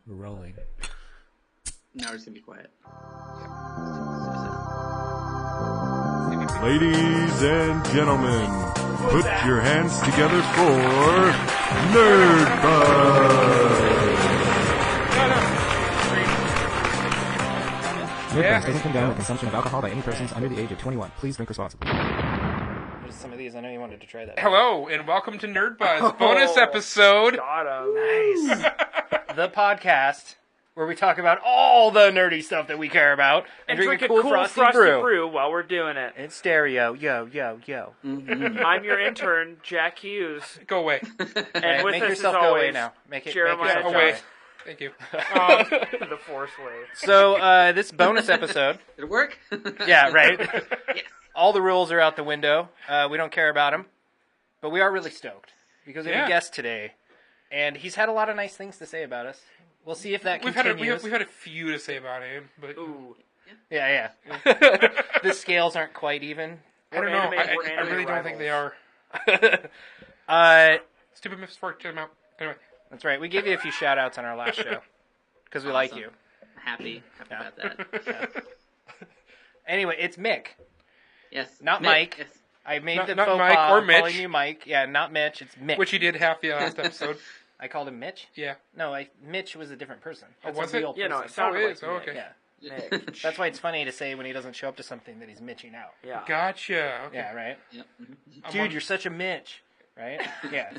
We're rolling. Now we're just gonna be quiet. Ladies and gentlemen, put your hands together for Nerdbuzzed. Nerdbuzzed doesn't condone the consumption of alcohol by any persons under the age of 21. Please drink responsibly. There's some of these. I know you wanted to try that. Hello, and welcome to Nerdbuzzed. Bonus episode. Nice. The podcast where we talk about all the nerdy stuff that we care about and drink a cool frosty brew while we're doing it. It's stereo. Yo. Mm-hmm. I'm your intern, Jack Hughes. Go away. And with make us yourself as go always, away now. Make Jeremiah yourself away. Johnson. Thank you. The Force Wave. So, this bonus episode. Did it work? Yeah, right? Yes. All the rules are out the window. We don't care about them. But we are really stoked. Because we have a guest today. And he's had a lot of nice things to say about us. We'll see if that continues. We've had a few to say about him, but Ooh. Yeah. The scales aren't quite even. I don't know. I really don't think they are. Stupid Mystic Forest, check them out. Anyway, That's right. We gave you a few shout-outs on our last show. Because we like you. Happy about that. Anyway, it's Mick. Yes. Not Mick, Mike. Yes. I made Not the Mike faux or pas Mitch. calling you Mike. Yeah, not Mitch. It's Mick. which he did half the last episode. I called him Mitch? Yeah. No, Mitch was a different person. That's was a it? real person. Yeah, no, it sounded it like is. Oh, okay. Yeah. Nick. That's why it's funny to say when he doesn't show up to something that he's Mitching out. Yeah. Gotcha. Okay. Yeah, right? Yep. Dude, you're such a Mitch. Right? Yeah.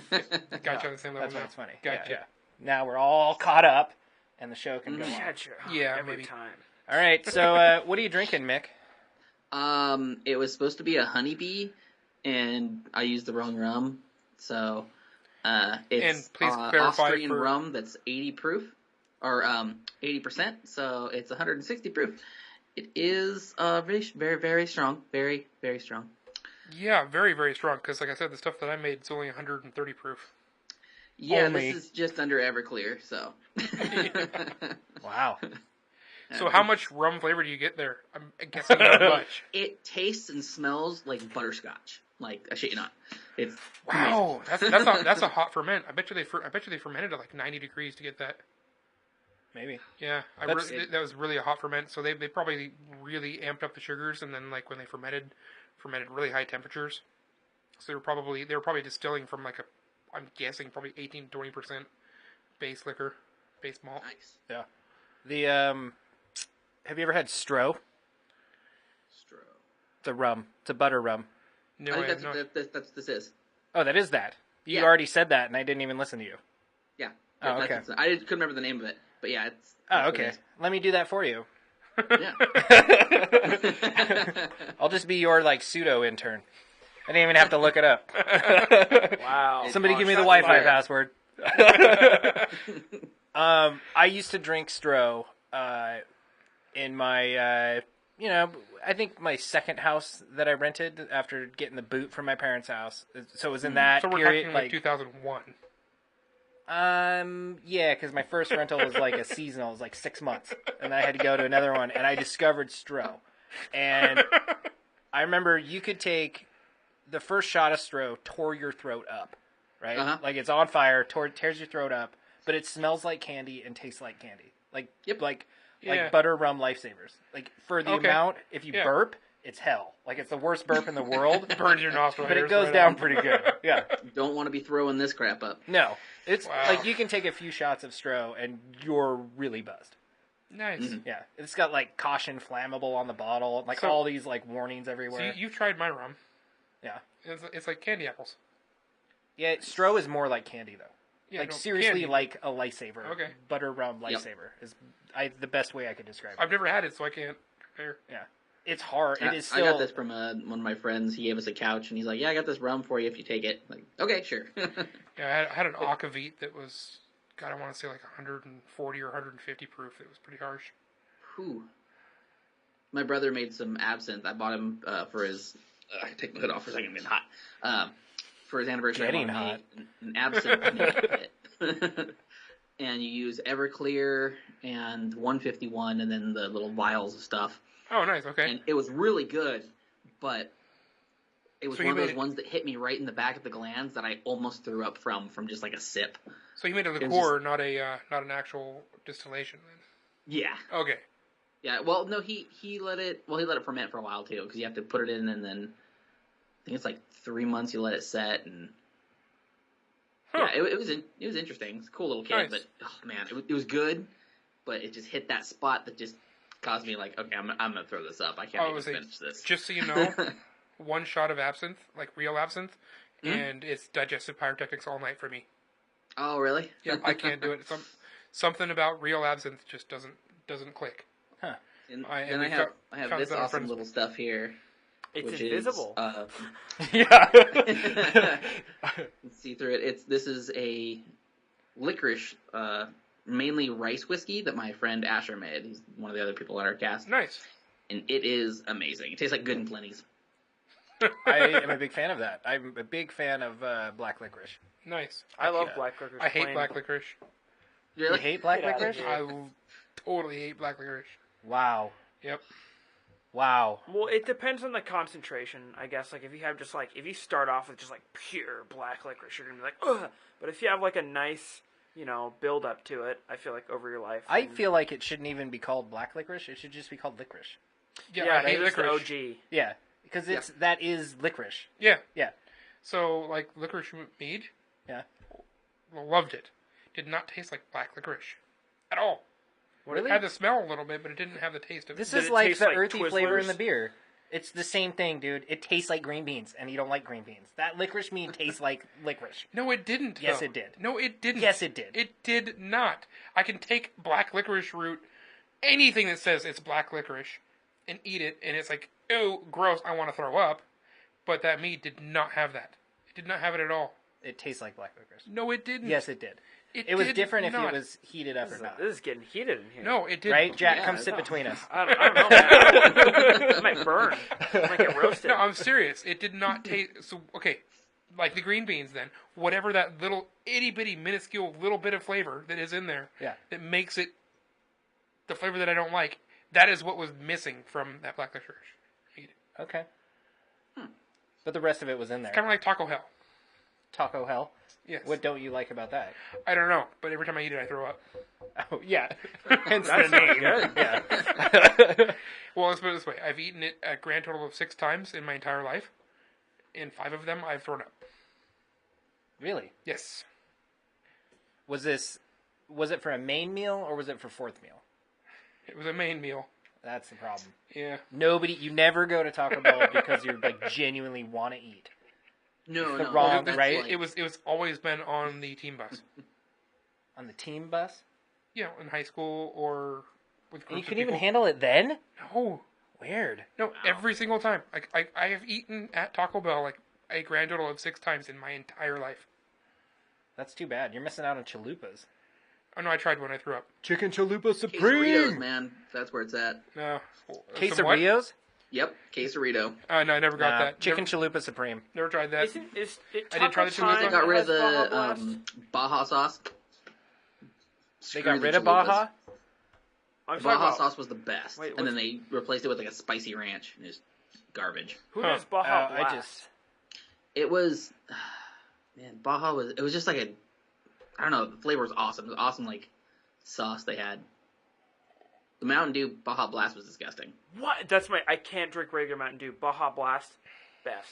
Gotcha on the same level That's why now. it's funny. Gotcha. Yeah. Now we're all caught up, and the show can go on. Gotcha. Yeah, Every maybe. time. All right, so what are you drinking, Mick? It was supposed to be a honeybee, and I used the wrong rum. So, it's And please clarify Austrian for- rum that's 80 proof, or 80%. So it's 160 proof. It is very, very, very strong. Very, very strong. Yeah, very, very strong. Because, like I said, the stuff that I made is only 130 proof. Yeah, Only. this is just under Everclear. So. Wow. So, how much rum flavor do you get there? I'm guessing not much. It tastes and smells like butterscotch. Like, I shit you not. It's Wow, that's a hot ferment. I bet you they fermented at like 90 degrees to get that. Maybe. Yeah, that was really a hot ferment. So they probably really amped up the sugars, and then like when they fermented really high temperatures. So they were probably distilling from like I'm guessing probably 18 to 20% base liquor, base malt. nice. Yeah. The have you ever had Stro? It's a rum. It's a butter rum. No, I I think have not. that's this is. Oh, that is that. You Yeah. already said that, and I didn't even listen to you. Yeah. Oh, okay. I couldn't remember the name of it, but yeah, it's. Oh, that's what okay. it Let me do that for you. is. Yeah. I'll just be your like pseudo intern. I didn't even have to look it up. Wow. Somebody give me the shots Wi-Fi fired. password. I used to drink Stro in my, I think my second house that I rented after getting the boot from my parents' house. So it was in that So we're period, talking like 2001. yeah, because my first rental was like a seasonal. It was like 6 months, and I had to go to another one, and I discovered Stro, and I remember you could take the first shot of Stro, tore your throat up, right? Uh-huh. Like it's on fire, tears your throat up, but it smells like candy and tastes like candy, like Yep. like Yeah. butter rum lifesavers. Like for the Okay. amount, if you Yeah. burp, it's hell. Like it's the worst burp in the world, Burns your nostril but it hairs goes right down out. pretty good. Yeah. Don't want to be throwing this crap up. No, it's Wow. like you can take a few shots of Stro and you're really buzzed. Nice. Mm-hmm. Yeah, it's got like caution flammable on the bottle, like So- all these like warnings So everywhere. you've tried my rum. Yeah, It's like candy apples. yeah. Stro is more like candy though. Yeah, like no, seriously, candy. like a lifesaver. Okay. Butter rum lifesaver is the best way I could describe it. I've never had it, so I can't compare. Yeah, it's hard. Yeah, It is I still. got this from one of my friends. He gave us a couch, and he's like, "Yeah, I got this rum for you if you take it." Like, okay, sure. Yeah, I had an Akavit that was, God, I want to say like 140 or 150 proof. It was pretty harsh. Whew. My brother made some absinthe. I bought him for his. I can take my hood off for a second. I'm getting hot. For his anniversary, Getting I hot. bought him an absinthe kit. And you use Everclear and 151, and then the little vials of stuff. Oh, nice. Okay. And it was really good, but It was So one you of those made it- ones that hit me right in the back of the glands that I almost threw up from just like a sip. So you made a was liqueur, not an actual distillation. Then. Yeah. Okay. Yeah. Well, no, he let it ferment for a while too, because you have to put it in and then I think it's like 3 months you let it set and. Huh. Yeah, it was interesting. It's a cool little kid, Nice. but oh man, it was good, but it just hit that spot that just caused me like, okay, I'm gonna throw this up. I can't even finish this. Just so you know, one shot of absinthe, like real absinthe, and it's digestive pyrotechnics all night for me. Oh really? Yeah, I can't do it. Something about real absinthe just doesn't click. Huh. And I then I have found this that on awesome friends- little stuff here. It's which invisible. Yeah. See through it. This is a licorice, mainly rice whiskey that my friend Asher made. He's one of the other people on our cast, Nice. and it is amazing. It tastes like Good and Plenty's. I am a big fan of that. I'm a big fan of black licorice. Nice. I love black licorice. I hate plain. black licorice. Really? You hate black Get outta licorice? here. I totally hate black licorice. Wow. Yep. Wow. Well, it depends on the concentration, I guess. Like, if you have just, like, if you start off with just, like, pure black licorice, you're going to be like, ugh. But if you have, like, a nice, build up to it, I feel like over your life. I feel like it shouldn't even be called black licorice. It should just be called licorice. Yeah, yeah, I hate it's the licorice. OG. Yeah. Because that is licorice. Yeah. Yeah. So, like, licorice mead, Yeah. loved it. Did not taste like black licorice. At all. Really? It had the smell a little bit, but it didn't have the taste of it. This Did is it like taste the like earthy flavor in Twizzlers? the beer. It's the same thing, dude. It tastes like green beans, and you don't like green beans. That licorice mead tastes like licorice. No, it didn't. Yes, though. it did. No, it didn't. Yes, it did. It did not. I can take black licorice root, anything that says it's black licorice, and eat it, and it's like, ew, gross, I want to throw up. But that mead did not have that. It did not have it at all. It tastes like black licorice. No, it didn't. Yes, it did. It It was did different if not. it was heated up or not. This is getting heated in here. No, it didn't. Right, Jack? Yeah, Come it's sit not. between us. I don't know, man. I might burn. I might get roasted. No, I'm serious. It did not taste. So, okay, like the green beans then, whatever that little itty bitty minuscule little bit of flavor that is in there Yeah. that makes it the flavor that I don't like, that is what was missing from that black licorice. Okay. But the rest of it was in there. Kind of like Taco Hell. Taco hell. Yes. What don't you like about that? I don't know, but every time I eat it, I throw up. Oh, yeah. Hence That the sounds name. good. Yeah. Well, let's put it this way. I've eaten it a grand total of 6 times in my entire life. In 5 of them, I've thrown up. Really? Yes. Was it for a main meal or was it for fourth meal? It was a main meal. That's the problem. Yeah. You never go to Taco Bell because you like genuinely want to eat. No, The no. wrong- that's right? like- It was always been on the team bus. On the team bus? You know, in high school or with groups And you of couldn't even people. handle it then? No. Weird. No, every single time. I have eaten at Taco Bell like a grand total of 6 times in my entire life. That's too bad. You're missing out on chalupas. Oh no, I tried when I threw up. Chicken chalupa Quesadillas, man. That's where it's at. No. Some what? Quesadillas? Yep, quesarito. No, I never got that. Chicken Never, chalupa supreme. never tried that. Is it I did try the Taco chalupa. Time They got rid of has Baja the Blast? Baja sauce. They Screw got the rid of chalupas. Baja? I'm The talking Baja about sauce was the best, Wait, and then they replaced it with like a spicy ranch. And it's garbage. who Huh. does Baja I Blast? just- It was, man, Baja was. It was just like I don't know. The flavor was awesome. It was awesome, like sauce they had. The Mountain Dew Baja Blast was disgusting. What? I can't drink regular Mountain Dew. Baja Blast, best.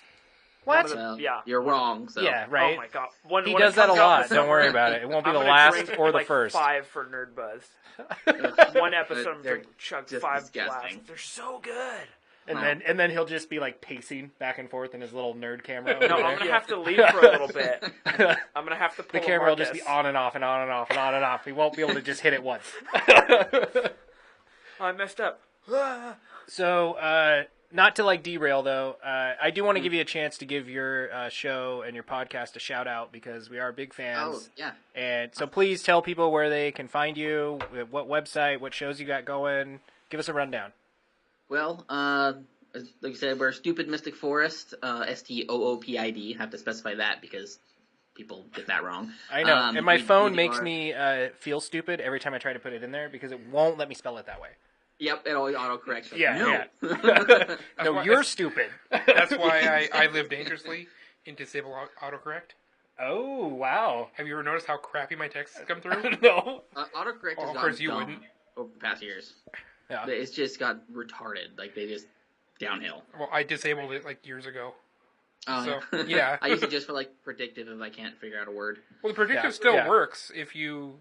What? One of the- Well, Yeah. you're wrong. So. Yeah, right? Oh my god. When He it does that a comes out lot. this Don't worry summer, about it. It won't be I'm the gonna last drink, or the like, first. 5 for Nerdbuzzed. One episode, They're drink, chug just 5 disgusting. blasts. They're so good. And then he'll just be like pacing back and forth in his little nerd camera. No, over I'm there. gonna have to leave for a little bit. I'm gonna have to pull The a camera will just be Marcus. on and off and on and off and on and off. He won't be able to just hit it once. I messed up. So, not to like derail though, I do want to give you a chance to give your show and your podcast a shout out because we are big Oh fans. yeah. And so please tell people where they can find you, what website, what shows you got going. Give us a rundown. Well, like you said, we're Stoopid Mystic Forest. STOOPID. Have to specify that because people get that wrong. I know, and my we phone are- makes me feel stupid every time I try to put it in there because it won't let me spell it that way. Yep, it always autocorrects. Like, Yeah, no. No, why- you're stupid. That's why I live dangerously in disable autocorrect. Oh, wow. Have you ever noticed how crappy my texts come through? No. Autocorrect Well, has of gotten course you dumb wouldn't. over the past years. Yeah. It's just got retarded. Like, they just downhill. Well, I disabled it like years ago. Oh, So, yeah. I use it just for, like, predictive if I can't figure out a word. Well, the predictive Yeah, still yeah. works if you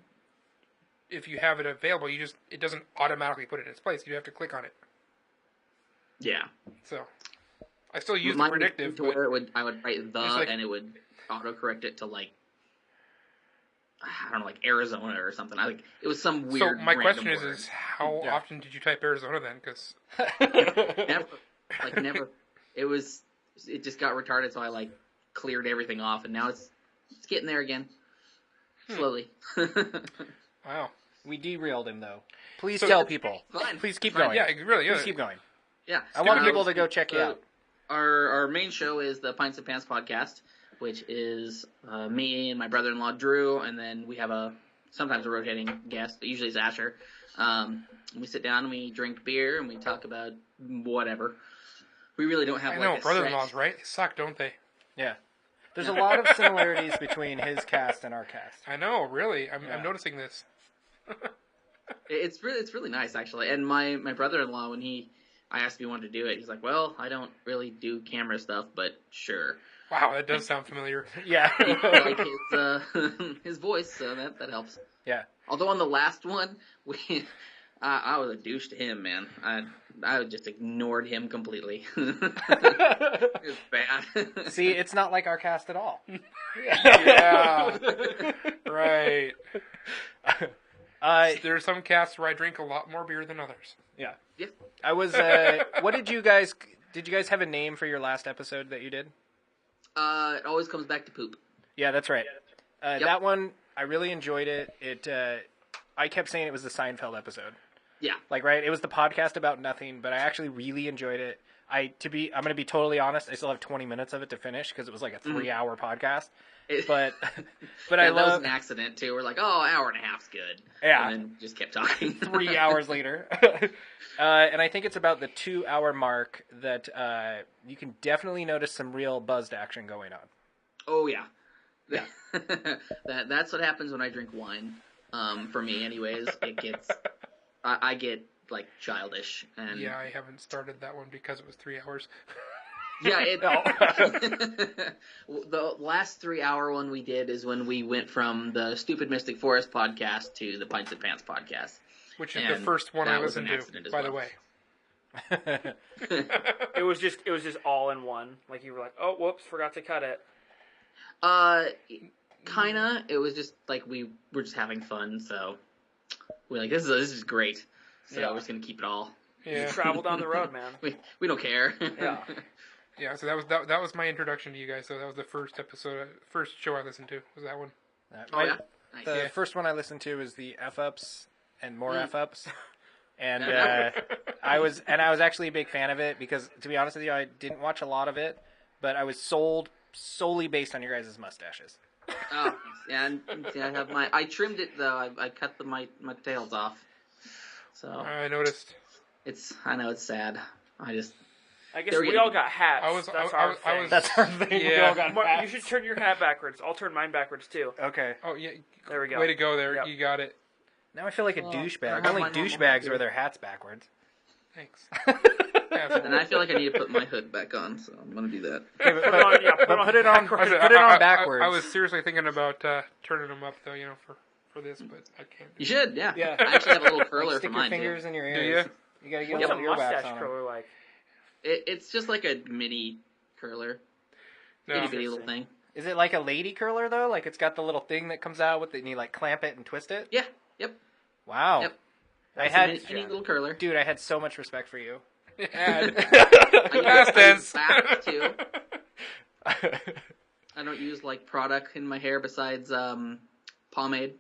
have it available. It doesn't automatically put it in its place. You have to click on it. Yeah. So I still use the Mine predictive, to but where I would write the, It's like- and it would autocorrect it to, like, I don't know, like Arizona or something. It was some so weird. my random question word. is how Yeah. often did you type Arizona then? Because never. It just got retarded, so I like cleared everything off, and now it's getting there again, slowly. wow, We derailed him, though. Please So- tell people. Fine. Please keep Fine. going. yeah, it really Please is. keep going. Yeah, I want Um, people to go check you out. Our main show is the Pints and Pants podcast, which is me and my brother-in-law Drew, and then we have sometimes a rotating guest. Usually it's Asher. We sit down and we drink beer and we talk about whatever. We really don't have I like know a brother-in-laws, set. right? They suck, don't they? Yeah. There's a lot of similarities between his cast and our cast. I know, really. I'm Yeah. noticing this. It's really nice actually. And my brother-in-law, when I asked if he wanted to do it, he's like, "Well, I don't really do camera stuff, but sure." Wow, that does sound familiar. Yeah. Like his voice, so that helps. Yeah. Although on the last one, I was a douche to him, man. I just ignored him completely. It was bad. See, it's not like our cast at all. Yeah, right. Uh, There are some casts where I drink a lot more beer than others. yeah. Yeah. I was. What did you guys have a name for your last episode that you did? It always comes back to poop. Yeah, that's right. Yep. That one, I really enjoyed it. I kept saying it was the Seinfeld episode. Yeah. Like, right? It was the podcast about nothing, but I actually really enjoyed it. I'm going to be totally honest. I still have 20 minutes of it to finish because it was like a 3-hour podcast. But Yeah, I that was love an accident too. We're like, oh, hour and a half's good. Yeah. And then just kept talking. 3 hours later. And I think it's about the 2-hour mark that you can definitely notice some real buzzed action going on. Oh yeah. Yeah. That's what happens when I drink wine. For me, anyways, it gets. I get like childish and Yeah, I haven't started that one because it was 3 hours. yeah. The last 3-hour one we did is when we went from the Stoopid Mystic Forest podcast to the Pints and Pants podcast. Which is the And first one I that was listened an accident to, as by the well. way. It was just all in one. Like you were like, oh, whoops, forgot to cut it. Kinda. It was just like we were just having fun, so we're like, this is great. So Yeah. we're just gonna keep it all. You Yeah, travel down the road, man. We don't care. Yeah. yeah. So that was my introduction to you guys. So that was the first show I listened to. Was that one? Oh yeah. Nice. The Yeah. first one I listened to was the F-ups and more Mm. F-ups. And I was actually a big fan of it because, to be honest with you, I didn't watch a lot of it, but I was sold solely based on your guys' mustaches. Oh, thanks. Yeah, and see, I trimmed it though. I cut my tails off. So I noticed. I know it's sad. I guess They're we getting- all got hats. I was- That's I our was- thing. That's our thing. We Yeah. all got Mark, you hats. should turn your hat backwards. I'll turn mine backwards too. Okay. Oh yeah. There we go. Way to go there. Yep. You got it. Now I feel like a Well, douchebag. I have Only my normal douchebags hat, wear their hats backwards. Thanks. Yeah, so- And I feel like I need to put my hood back on, so I'm gonna do that. Okay, but, Put it on, yeah, but put it on backwards. put it on backwards. I was seriously thinking about turning them up, though, for this, but I can't. You should, yeah. Yeah. I actually have a little curler Stick for your mine fingers too. in your Do ears. you? You gotta get What's a a little earwax mustache on curler like? It's just like a mini curler, No. itty bitty little thing. Is it like a lady curler though? Like it's got the little thing that comes out with it, and you like clamp it and twist it. Yeah. Yep. Wow. Yep. I It's a had, mini little curler. dude, I had so much respect for you. I Past tense. back too. I don't use like product in my hair besides pomade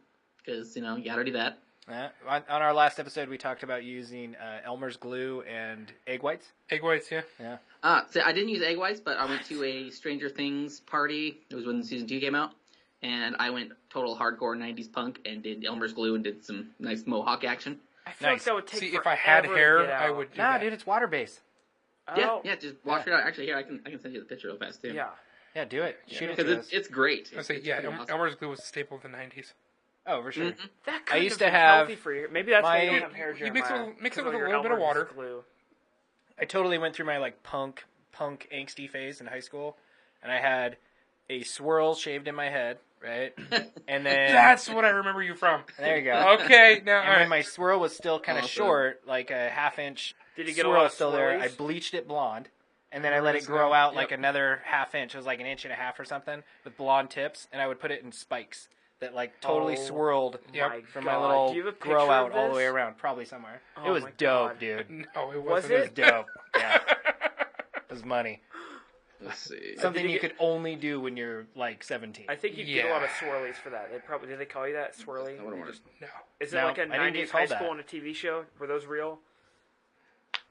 because you gotta do that. On our last episode, we talked about using Elmer's glue and egg whites. Egg whites, yeah. Yeah. So I didn't use egg whites, but I went to a Stranger Things party. It was when season 2 came out, and I went total hardcore 90s punk and did Elmer's glue and did some nice mohawk action. I feel like Nice. that would take See, forever if I had to hair, get I out. would do Nah, that. dude, it's water based. Oh, Yeah, just wash it out. Actually, here I can send you the picture real fast too. yeah. Yeah, do it. Shoot it because to us. it's great. I say, It's yeah, pretty awesome. Elmer's glue was a staple of the 90s. Oh, for sure. Mhm. That I could used have to been have healthy for you. Maybe that's why you my- don't have hair, You mix it Jeremiah, with- mix it because with of a your little bit of Elmer's water. glue. I totally went through my like punk angsty phase in high school, and I had a swirl shaved in my head, right? And then That's what I remember you from. there you go. Okay, now, And all when right. my swirl was still kind of Awesome. short, like a half-inch Did you get a swirl lot of still there, I swirlies? bleached it blonde, and then I let it Yes, grow no. out like Yep. another half-inch. It was like an inch and a half or something with blonde tips, and I would put it in spikes that like totally Oh, swirled My from God. my little Do you have a grow picture out of all the way this? around, probably somewhere. Oh it was my dope, God. dude. No, it Was wasn't. It was it? dope. Yeah, it was money. Let's see. Something Did you you get- could only do when you're like 17. I think you get a lot Yeah. of swirlies for that. Did they call you that, swirly? I wouldn't want No. Is it No, like a I didn't get 90s high called school that. on a TV show? Were those real?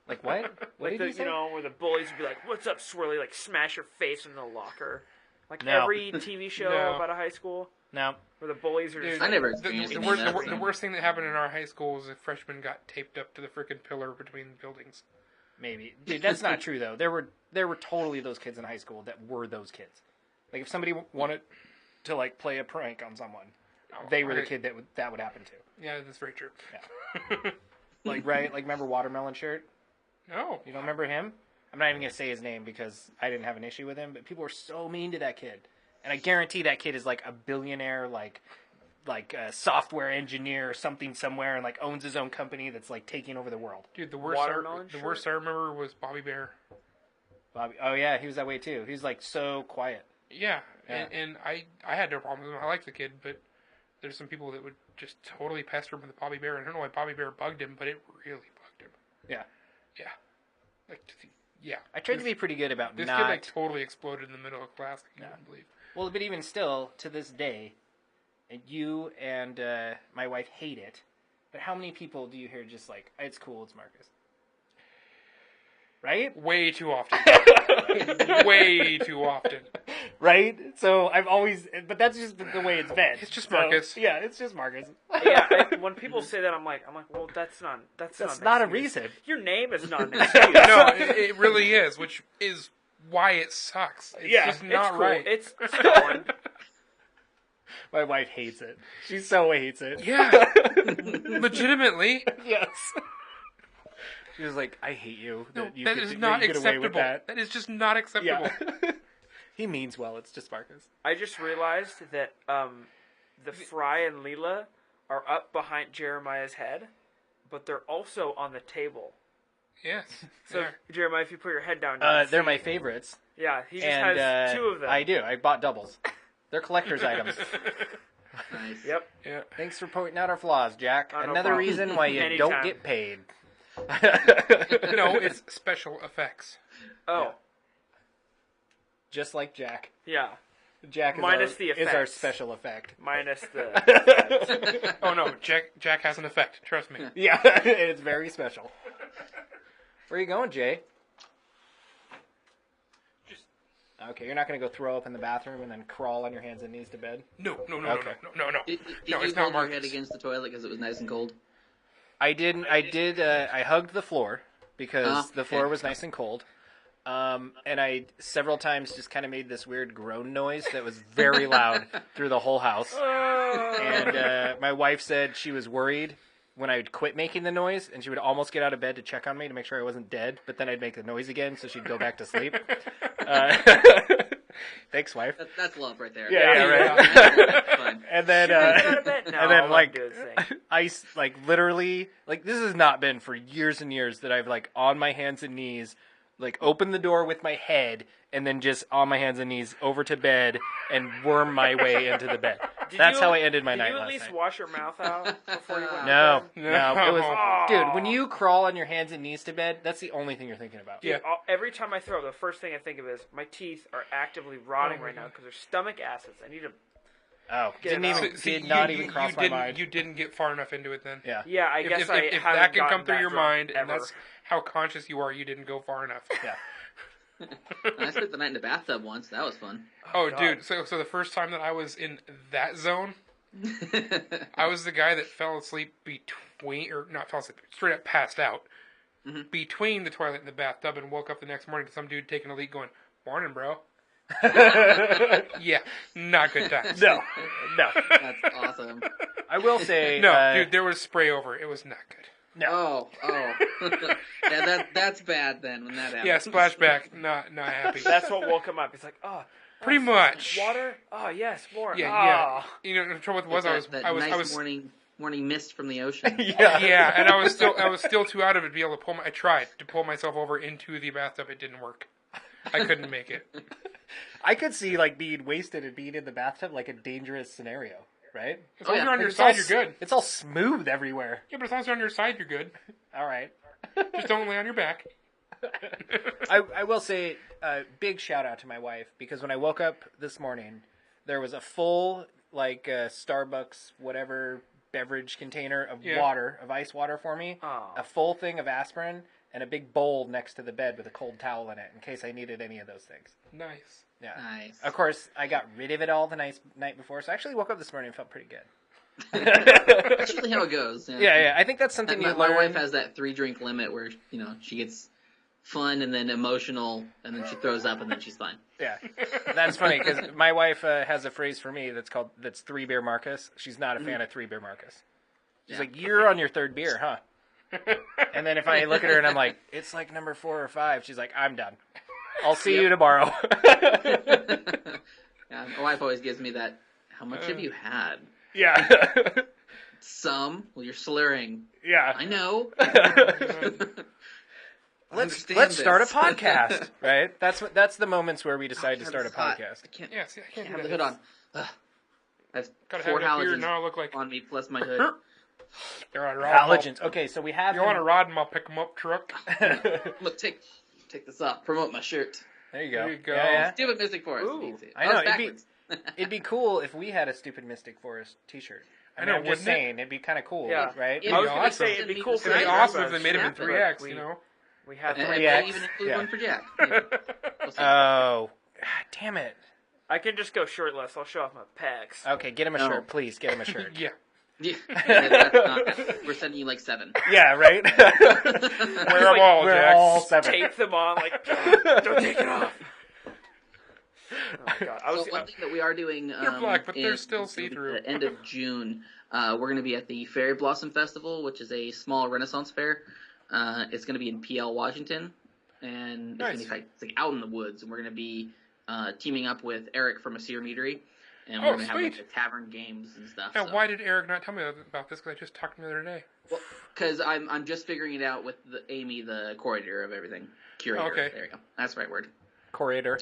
Like what? What Like did you say? where the bullies would be like, "What's up, swirly?" Like smash your face in the locker. Like No. every TV show No. about a high school No. where the bullies are just. Dude, I never the, experienced the, any worst, of the, that, wor- the so. worst thing that happened in our high school was a freshman got taped up to the frickin' pillar between buildings. Maybe, dude. That's not true though. There were totally those kids in high school that were those kids. Like if somebody wanted to like play a prank on someone, they were the right. kid that would happen to. Yeah, that's very true. Like right, like remember Watermelon Shirt? No. You don't remember him? I'm not even gonna say his name because I didn't have an issue with him. But people were so mean to that kid, and I guarantee that kid is like a billionaire, like a software engineer or something somewhere, and like owns his own company that's like taking over the world. Dude, the worst Watermelon the worst I remember was Bobby Bear. Bobby, oh yeah, he was that way too. He was like so quiet. Yeah, Yeah. And I had no problem with him. I liked the kid, but there's some people that would just totally pester him with Bobby Bear. And I don't know why Bobby Bear bugged him, but it really bugged him. Yeah, Yeah. Yeah. I tried to be pretty good about This not. kid like totally exploded in the middle of class. Like, you wouldn't believe. Well, but even still, to this day, and you and my wife hate it. But how many people do you hear just like, it's cool, it's Marcus? Right? Way too often. Way too often. Right? So I've always, but that's just the way it's been. It's just So, Marcus. yeah, it's just Marcus. Yeah, when people say that, I'm like, well, that's not That's an not a excuse. reason. Your name is not an excuse. No, it really is, which is why it sucks. It's Yeah, just It's not cool. right. It's stolen. My wife hates it. She so hates it. Yeah. Legitimately. Yes. She was like, I hate you. No, you that could- is that not you get away with acceptable. that. That is just not acceptable. Yeah. He means well. It's just Marcus. I just realized that the Fry and Leela are up behind Jeremiah's head, but they're also on the table. Yes. So, Yeah. Jeremiah, if you put your head down, you can They're see- my favorites. Yeah, he just And has two of them. I do. I bought doubles. They're collector's items. Nice. Yep. Yeah. Thanks for pointing out our flaws, Jack. Oh, no Another problem. reason why you Anytime. don't get paid. No, it's special effects. Oh, Just like Jack. yeah. Jack is, Minus the is our effects. special effect. Minus the. Oh no, Jack has an effect. Trust me. Yeah, it's very special. Where are you going, Jay? Okay, you're not going to go throw up in the bathroom and then crawl on your hands and knees to bed? No. Okay. No. Did No, you it's not hold your head Marcus. against the toilet because it was nice and cold? I didn't. I hugged the floor because the floor okay. was nice and cold. And I several times just kind of made this weird groan noise that was very loud through the whole house. And my wife said she was worried when I would quit making the noise, and she would almost get out of bed to check on me to make sure I wasn't dead, but then I'd make the noise again, so she'd go back to sleep. Thanks, wife. That's love right there. Yeah, right. That's fine. And then, Get out of bed now. and then I'll like, do his thing. I like literally like this has not been for years and years that I've like on my hands and knees, like open the door with my head and then just on my hands and knees over to bed and worm my way into the bed. That's how I ended my night Did you at last least night. wash your mouth out before you went No, to bed? no, it was Oh. dude. When you crawl on your hands and knees to bed, that's the only thing you're thinking about. Yeah. Every time I throw up, the first thing I think of is my teeth are actively rotting right now because they're stomach acids. I need to. Oh, Get didn't it out. even did not even cross my didn't, mind. You didn't get far enough into it then. Yeah, Yeah, I guess if I if haven't that can gotten come through that your drunk mind, and ever. that's how conscious you are, you didn't go far enough. yeah. I spent the night in the bathtub once. That was fun. Oh, God. dude. So the first time that I was in that zone I was the guy that fell asleep straight up passed out between the toilet and the bathtub, and woke up the next morning to some dude taking a leak, going, "Morning, bro." Yeah, not good times. No. That's awesome. I will say, No, dude, there was spray over. It was not good. no. Oh. Yeah, that's bad then when that happens. Yeah, splashback. Not happy. That's what woke him up. He's like, Pretty much. water? Oh, yes, more. Yeah. Oh. You know, the trouble with was that I was nice morning mist from the ocean. yeah, and I was still too out of it to be able to I tried to pull myself over into the bathtub. It didn't work. I couldn't make it. I could see like being wasted and being in the bathtub like a dangerous scenario, right? As long as yeah. you're on your It's all side, you're good. It's all smooth everywhere. Yeah, but as long as you're on your side, you're good. All right. Just don't lay on your back. I will say big shout out to my wife, because when I woke up this morning, there was a full like Starbucks whatever beverage container of water, of ice water for me, a full thing of aspirin, and a big bowl next to the bed with a cold towel in it in case I needed any of those things. Nice. Yeah. Nice. Of course, I got rid of it all the night before, so I actually woke up this morning and felt pretty good. That's usually how it goes. Yeah. I think that's something you my learn. wife has that 3-drink limit where she gets fun and then emotional and then she throws up and then she's fine. Yeah, that's funny because my wife has a phrase for me that's 3 beer Marcus. She's not a fan of 3 beer Marcus. She's like, "You're on your 3rd beer, huh?" And then if I look at her and I'm like, "It's like number 4 or 5," she's like, "I'm done. I'll see you tomorrow." Yeah, my wife always gives me that. How much have you had? Yeah. Some. Well, you're slurring. Yeah. I know. Let's start a podcast, right? That's the moments where we decide to start a podcast. I can't. Yeah, see, I can't Have do the that. hood on. Ugh. I have Gotta 4 have it up here, halogens now I look like on me plus my hood. You're on a rod. Halogens. Okay, so we have. You want a rod and I'll pick them up truck? Look, take this off. Promote my shirt. There you go. There you go. Yeah. Stoopid Mystic Forest. Ooh. You can see it. I know, it's it'd be- backwards. It'd be cool if we had a Stupid Mystic Forest T-shirt. I know, I'm just wouldn't it? saying, it'd be kind of cool, Yeah. right? Yeah. I was going to awesome. say, it'd be cool for It'd be the awesome if Nerdbuzzed they made them in snap, 3X, but you know? We had And 3X, they even include yeah. one for Jack. Yeah. We'll see. Oh, damn it. I can just go shirtless. I'll show off my pecs. Okay, get him a No. shirt, please. Get him a shirt. Yeah. Yeah. That's not, we're sending you like 7. Yeah, right. Wear them all, We're Jack. all 7. Tape them on, like, don't take it off. Oh my god. So one thing that we are doing, They're black, but they're still it's gonna be see-through. The end of June, we're going to be at the Fairy Blossom Festival, which is a small Renaissance fair. It's going to be in PL, Washington, and it's going to be it's like out in the woods. And we're going to be teaming up with Eric from Asir Meadery, and we're Oh, going to have like sweet. the tavern games and stuff. Now, so. why did Eric not tell me about this? Because I just talked to him the other day. Because I'm just figuring it out with Amy, the curator of everything. Curator. Okay. There you go. That's the right word. Curator.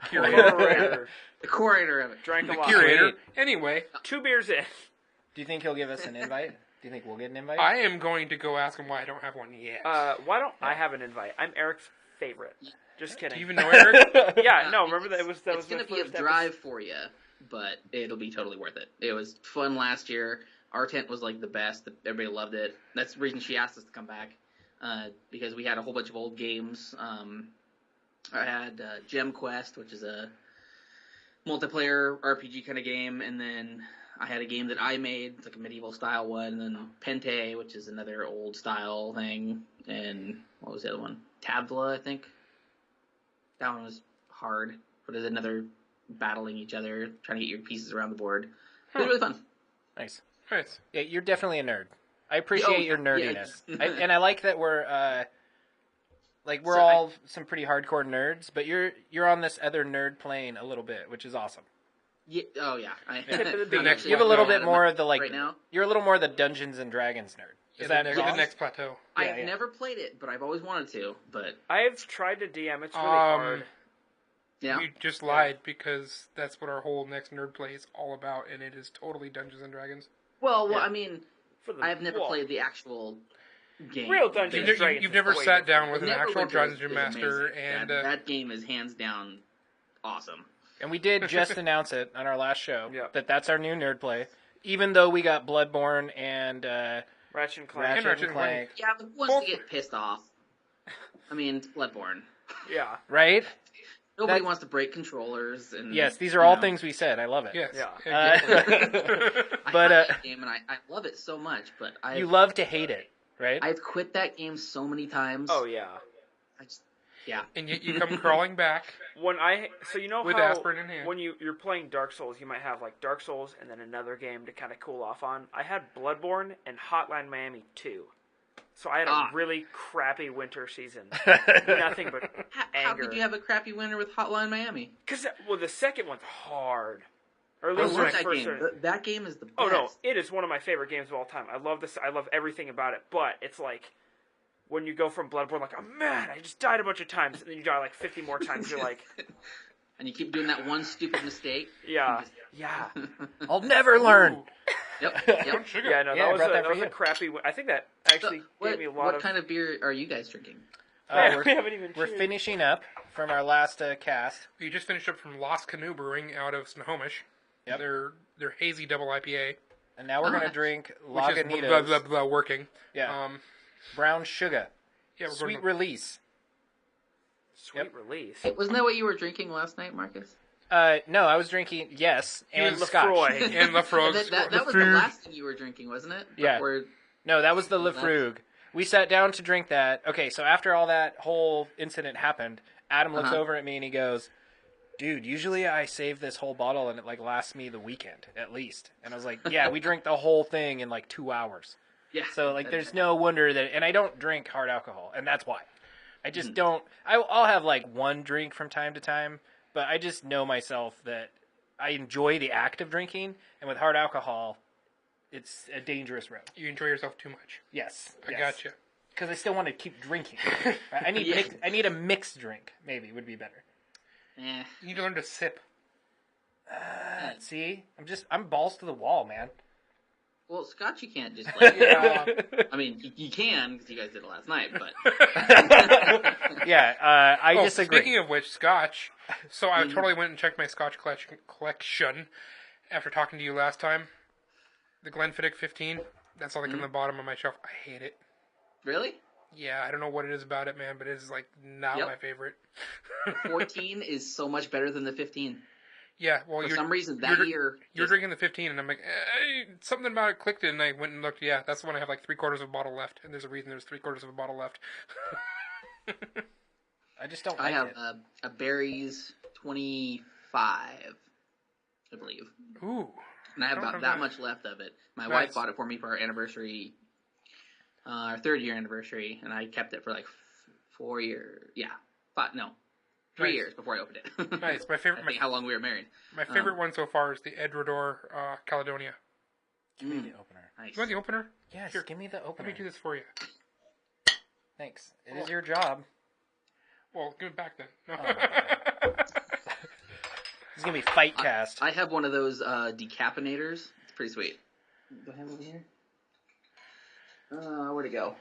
Curator. The curator of it. Drank a The lot. curator. Anyway, 2 beers in. Do you think he'll give us an invite? Do you think we'll get an invite? I am going to go ask him why I don't have one yet. Why don't I have an invite? I'm Eric's favorite. Just kidding. Do you even know Eric? Yeah, no, remember that was It's my going to be a first drive for you, but it'll be totally worth it. It was fun last year. Our tent was like the best. Everybody loved it. That's the reason she asked us to come back, because we had a whole bunch of old games. I had Gem Quest, which is a multiplayer RPG kind of game, and then I had a game that I made, it's like a medieval style one, and then Pente, which is another old style thing, and what was the other one? Tabla, I think. That one was hard, but it's another battling each other, trying to get your pieces around the board. It was really fun. Nice. Nice. Yeah, you're definitely a nerd. I appreciate your nerdiness, yeah. and I like that we're So all some pretty hardcore nerds, but you're on this other nerd plane a little bit, which is awesome. Yeah, oh yeah. The next You have a little plateau bit more of the right now. You're a little more the Dungeons and Dragons nerd. Is Yeah, that the wrong? next plateau? I've yeah. never played it, but I've always wanted to. But I've tried to DM. It's really hard. yeah, You just lied because that's what our whole next nerd play is all about, and it is totally Dungeons and Dragons. well, Yeah. I mean, For the, I've never well, played the actual game. Real Dungeons You've, and Dragons you've is never way sat different. down with an Never actual went to it. Dungeon It's Master, amazing. and that game is hands down awesome. And we did just announce it on our last show Yeah. that's our new nerd play. Even though we got Bloodborne and Ratchet and Clank. Ratchet and Clank, Yeah, but once you get pissed off, I mean, it's Bloodborne. Yeah. right? Nobody wants to break controllers. And Yes, these are all things we said. I love it. Yes. Yeah. Exactly. But I have that game and I love it so much, but you love to hate it, right? I've quit that game so many times. Oh yeah. Yeah. And yet you come crawling back. So you know With how aspirin in hand. when you're playing Dark Souls, you might have like Dark Souls and then another game to kind of cool off on. I had Bloodborne and Hotline Miami 2. So I had a really crappy winter season. Nothing but How anger. could you have a crappy winter with Hotline Miami? Because the second one's hard. Or at I least when love I that first game. started. That game is the best. Oh no, it is one of my favorite games of all time. I love this. I love everything about it. But it's like when you go from Bloodborne, like, oh man, I just died a bunch of times, and then you die like 50 more times. You're like, and you keep doing that one stupid mistake. yeah. I'll never learn. Yep. Yeah, no, Yeah, I brought that that for was you. a crappy. I think that actually gave me a lot what of. kind of beer are you guys drinking? We haven't even. We're cheered. finishing up from our last cast. We just finished up from Lost Canoe Brewing out of Snohomish. Yep. Their hazy double IPA, And now we're going to nice. drink which is Lagunitas working. Yeah. Brown Sugar. Yeah, we're Sweet going release. Sweet release. Hey, wasn't that what you were drinking last night, Marcus? No, I was drinking, and was scotch. Lefroy. and Lafroig. That was the last thing you were drinking, wasn't it? Yeah. Before- No, that was the Lefroig. We sat down to drink that. Okay, so after all that whole incident happened, Adam looks over at me and he goes, dude, usually I save this whole bottle and it like lasts me the weekend, at least. And I was like, yeah, we drank the whole thing in like 2 hours. Yeah. So like there's no wonder that, and I don't drink hard alcohol, and that's why. I just don't, I'll have like one drink from time to time, but I just know myself that I enjoy the act of drinking, and with hard alcohol, it's a dangerous road. You enjoy yourself too much. Yes. I gotcha. Because I still want to keep drinking. Right? I need a mixed drink, maybe, would be better. Eh. You need to learn to sip. See? I'm balls to the wall, man. Well, Scotch, you can't just like. I mean, you can because you guys did it last night, but Yeah, I disagree. Speaking of which, Scotch. So I totally went and checked my Scotch collection after talking to you last time. The Glenfiddich 15. That's all like on the bottom of my shelf. I hate it. really, Yeah, I don't know what it is about it, man, but it is like not my favorite. 14 is so much better than the 15. Yeah, well, For some reason, that year, you're drinking the 15, and I'm like, something about it clicked, and I went and looked. Yeah, that's the one I have like 3/4 of a bottle left, and there's a reason there's 3/4 of a bottle left. I just don't I like have it. a Berries 25, I believe, Ooh, and I have Don't about have that that. much left of it. My Nice. wife bought it for me for our anniversary, our 3rd year anniversary, and I kept it for like 4 years. Yeah, 3 Nice. years before I opened it. nice. My favorite. I think how long we were married. My favorite one so far is the Edrador Caledonia. Give me the opener. Nice. You want the opener? Yes, Here, give me the Let opener. me do this for you. Thanks. It is your job. Well, give it back then. No. It's going to be Fight Cast. I have one of those decapinators. It's pretty sweet. Do I have it over here? Where'd it go?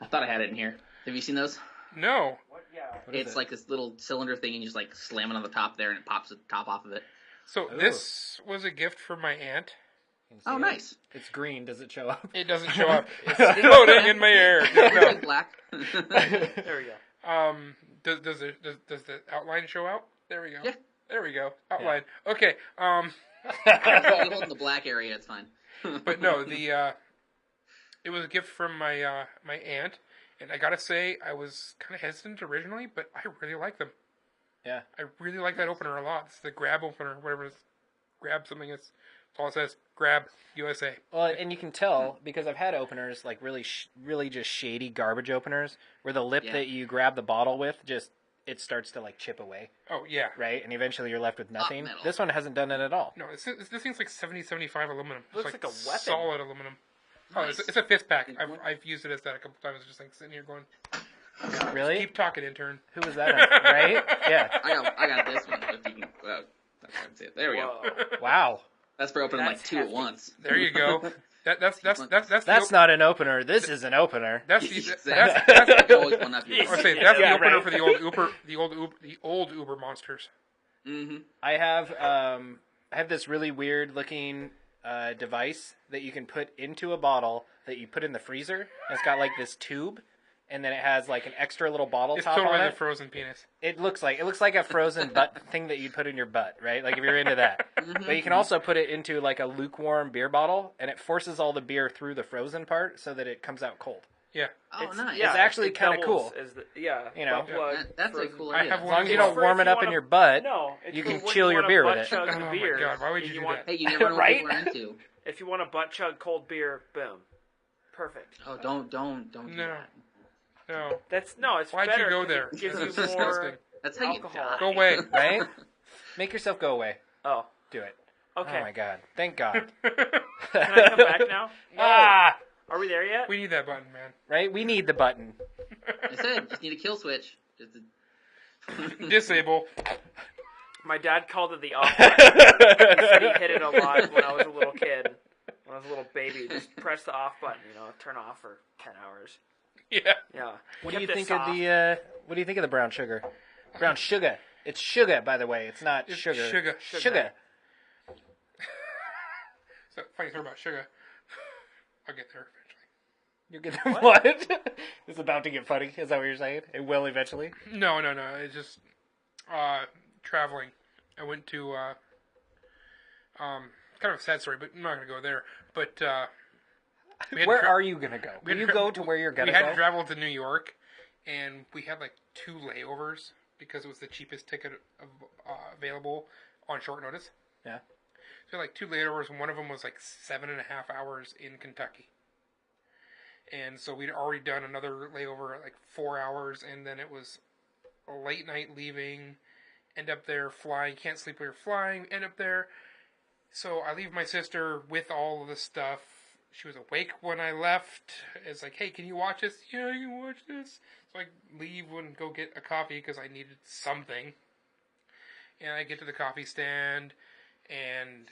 I thought I had it in here. Have you seen those? No. What? Yeah. What is It's it? like this little cylinder thing, and you just like slam it on the top there, and it pops the top off of it. So this was a gift from my aunt. Can you see Oh, it? nice. It's green. Does it show up? It doesn't show up. It's floating in my air. It's No. like black. There we go. Does the outline show out? There we go. Yeah. There we go. Outline. Okay. You're holding the black area. It's fine. But no, it was a gift from my my aunt, and I gotta say I was kind of hesitant originally, but I really like them. Yeah. I really like that opener a lot. It's the grab opener, whatever it is. Grab something. That's all it says. Grab USA. Well, and you can tell because I've had openers like really just shady garbage openers where the lip Yeah. that you grab the bottle with it starts to like chip away, Oh yeah. right? And eventually you're left with nothing. metal. This one hasn't done it at all. No, this thing's like 70-75 aluminum. It's Looks like a weapon. Solid aluminum. Oh, Nice. it's a 5th pack. Good I've point. I've used it as that a couple times. Just like sitting here going, Really? keep talking, intern. Who was that? On? Right? Yeah. I got this one. If you can, that's how I can see it. There we go. Whoa. Wow. That's for opening That's like 2 at hefty. once. There you go. That's not an opener. This is an opener. That's the Exactly. Always one up your I was saying that's Yeah, the opener right. for the old Uber monsters. Mm-hmm. I have this really weird looking device that you can put into a bottle that you put in the freezer. And it's got like this tube, and then it has like an extra little bottle It's top totally on the it. frozen penis. It looks like a frozen butt thing that you'd put in your butt, right? Like if you're into that. But you can also put it into like a lukewarm beer bottle, and it forces all the beer through the frozen part so that it comes out cold. Yeah. Oh, nice. It's actually it kinda doubles cool. as You know. butt plug, That's a frozen cool I idea. have As one long as you of don't those. warm it if you up in wanna- your butt, No, it's you for can when chill you your wanna beer with butt it. chug the Oh my beer. God, why would and you do want, that? Hey, you never know what Right? people are into. If you want to butt chug cold beer, boom, perfect. Oh, don't do No. that. No. It's Why'd better. you go 'cause there? It gives That's you more. disgusting. That's how Alcohol. you die. Go away. Right? Make yourself go away. Oh, Do it. okay. Oh my god. Thank God. Can I come back now? Ah! Are we there yet? We need that button, man. Right? We need the button. I said, just need a kill switch. Just to... Disable. My dad called it the off button. He said he hit it a lot when I was a little kid. When I was a little baby, just press the off button. Turn off for 10 hours. Yeah. Yeah. What do you Kept it think soft. of the what do you think of the brown sugar? Brown sugar. It's sugar, by the way. It's not It's sugar. sugar. Sugar. So, funny story about sugar. I'll get there eventually. You get what? It's about to get funny. Is that what you're saying? It will eventually. No. It's just traveling. I went to kind of a sad story, but I'm not going to go there. But we had Where to are you gonna go? we had Will you to tra- go to where you're gonna we had go? to travel to New York, and we had like 2 layovers because it was the cheapest ticket available on short notice. Yeah. So like 2 layovers, and one of them was like 7.5 hours in Kentucky. And so we'd already done another layover at like 4 hours, and then it was a late night leaving, end up there flying, can't sleep while you're flying, end up there. So I leave my sister with all of the stuff. She was awake when I left. It's like, hey, can you watch this? Yeah, you can watch this. So I leave and go get a coffee because I needed something. And I get to the coffee stand, and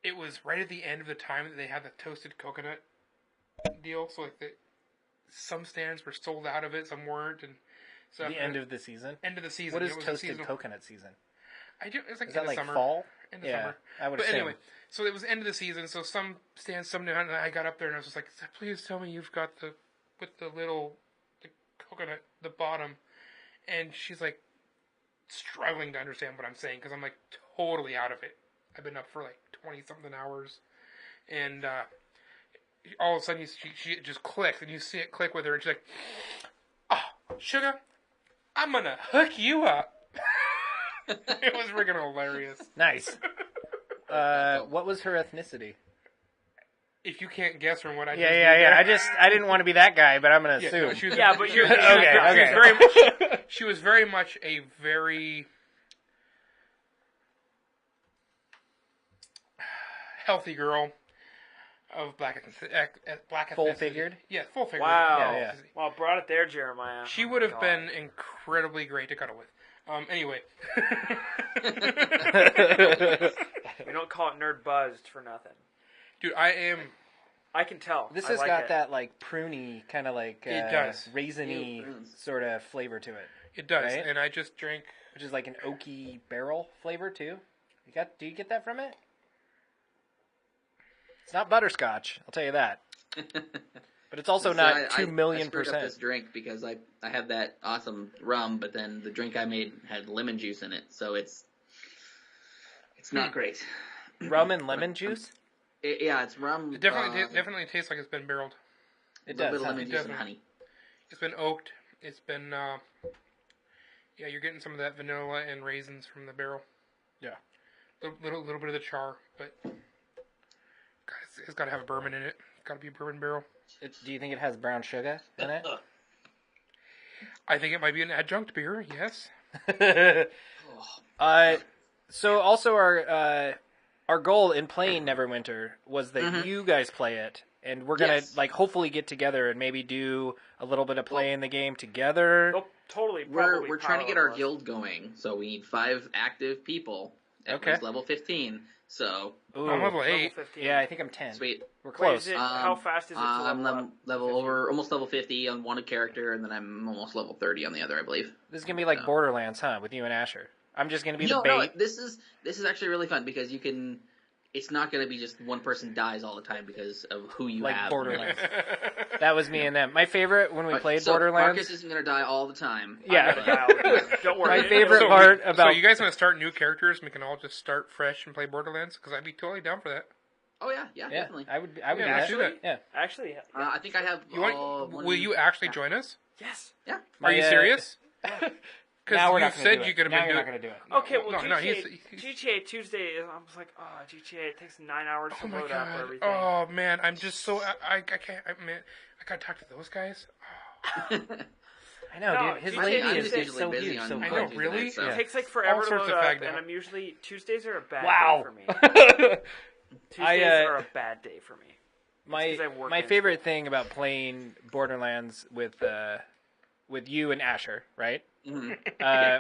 it was right at the end of the time that they had the toasted coconut deal. So like some stands were sold out of it, some weren't, and so The end of the season. end of the season. What is it was toasted seasonal. coconut season? It's like Is that end of like summer. fall? End of Yeah, summer. I would But assume. anyway, so it was end of the season. So some stands, and I got up there and I was just like, "Please tell me you've got the coconut, the bottom." And she's like struggling to understand what I'm saying because I'm like totally out of it. I've been up for like 20 something hours, and all of a sudden she just clicks, and you see it click with her, and she's like, "Oh, sugar, I'm gonna hook you up." It was freaking hilarious. Nice. What was her ethnicity? If you can't guess from what I Yeah. just did there- I didn't want to be that guy, but I'm gonna Yeah, assume. no, she was Yeah, a- but she you're was- Okay. She was very much a very healthy girl of black ethnicity. Full-figured? Yeah, full figured. Wow. Yeah. Well, brought it there, Jeremiah. She Oh would my have God. been incredibly great to cuddle with. Anyway. We don't call it Nerdbuzzed for nothing. Dude, I am... I can tell. This I has like got it. that like pruny kind of like It does. raisiny Ew, prunes. sort of flavor to it, It does, Right? and I just drank... which is like an oaky barrel flavor too. Do you get that from it? It's not butterscotch, I'll tell you that. But it's also See, not I 2 million screwed up percent. this drink because I had that awesome rum, but then the drink I made had lemon juice in it, so it's not great. Rum and lemon juice? Yeah, it's rum. It definitely tastes like it's been barreled. It a little does. bit of Huh? lemon It juice does, and man. honey. It's been oaked. It's been, yeah, you're getting some of that vanilla and raisins from the barrel. Yeah. Little bit of the char, but it's got to have a bourbon in it. It's got to be a bourbon barrel. Do you think it has brown sugar in it? I think it might be an adjunct beer. Yes. So also our goal in playing Neverwinter was that you guys play it, and we're gonna Yes. like hopefully get together and maybe do a little bit of playing the game together. They'll totally. We're trying to power get our level us. guild going, so we need 5 active people at Okay. least level 15. So Ooh. I'm level Level 8. 15. Yeah, I think I'm 10. sweet. We're Wait, close. is it, how fast is it to I'm level up? level over almost level 50 on one character, and then I'm almost level 30 on the other, I believe. This is gonna be like No. Borderlands, huh? With you and Asher. I'm just gonna be No, the bait. this is actually really fun because you can it's not going to be just one person dies all the time because of who you Like have. Borderlands. That was me and them. My favorite when we played so Borderlands. Marcus isn't going to die all the time. Yeah. Don't worry. My favorite part about So you guys want to start new characters and we can all just start fresh and play Borderlands? Because I'd be totally down for that. Oh yeah, yeah, definitely. I would Yeah, do let's do that. that. Yeah. Actually, I think I have. Will you actually join us? yes. Yeah. Are you serious? Now we're you not going to said do it. you could have Now been you're not doing. going to do it. Okay, well, No, GTA Tuesday is. I was like, GTA. It takes 9 hours to Oh my load up god! everything. Oh man, I'm just so I can't. Man, I gotta talk to those guys. I know, No, dude. His I'm lady just is usually so busy huge. on So I good. know, Tuesday really? night, so. It takes like forever to sorts load of up, fag and now. I'm usually Tuesdays are a bad Wow. day for me. Tuesdays are a bad day for me. My 'cause I work my in favorite school. thing about playing Borderlands with you and Asher, right?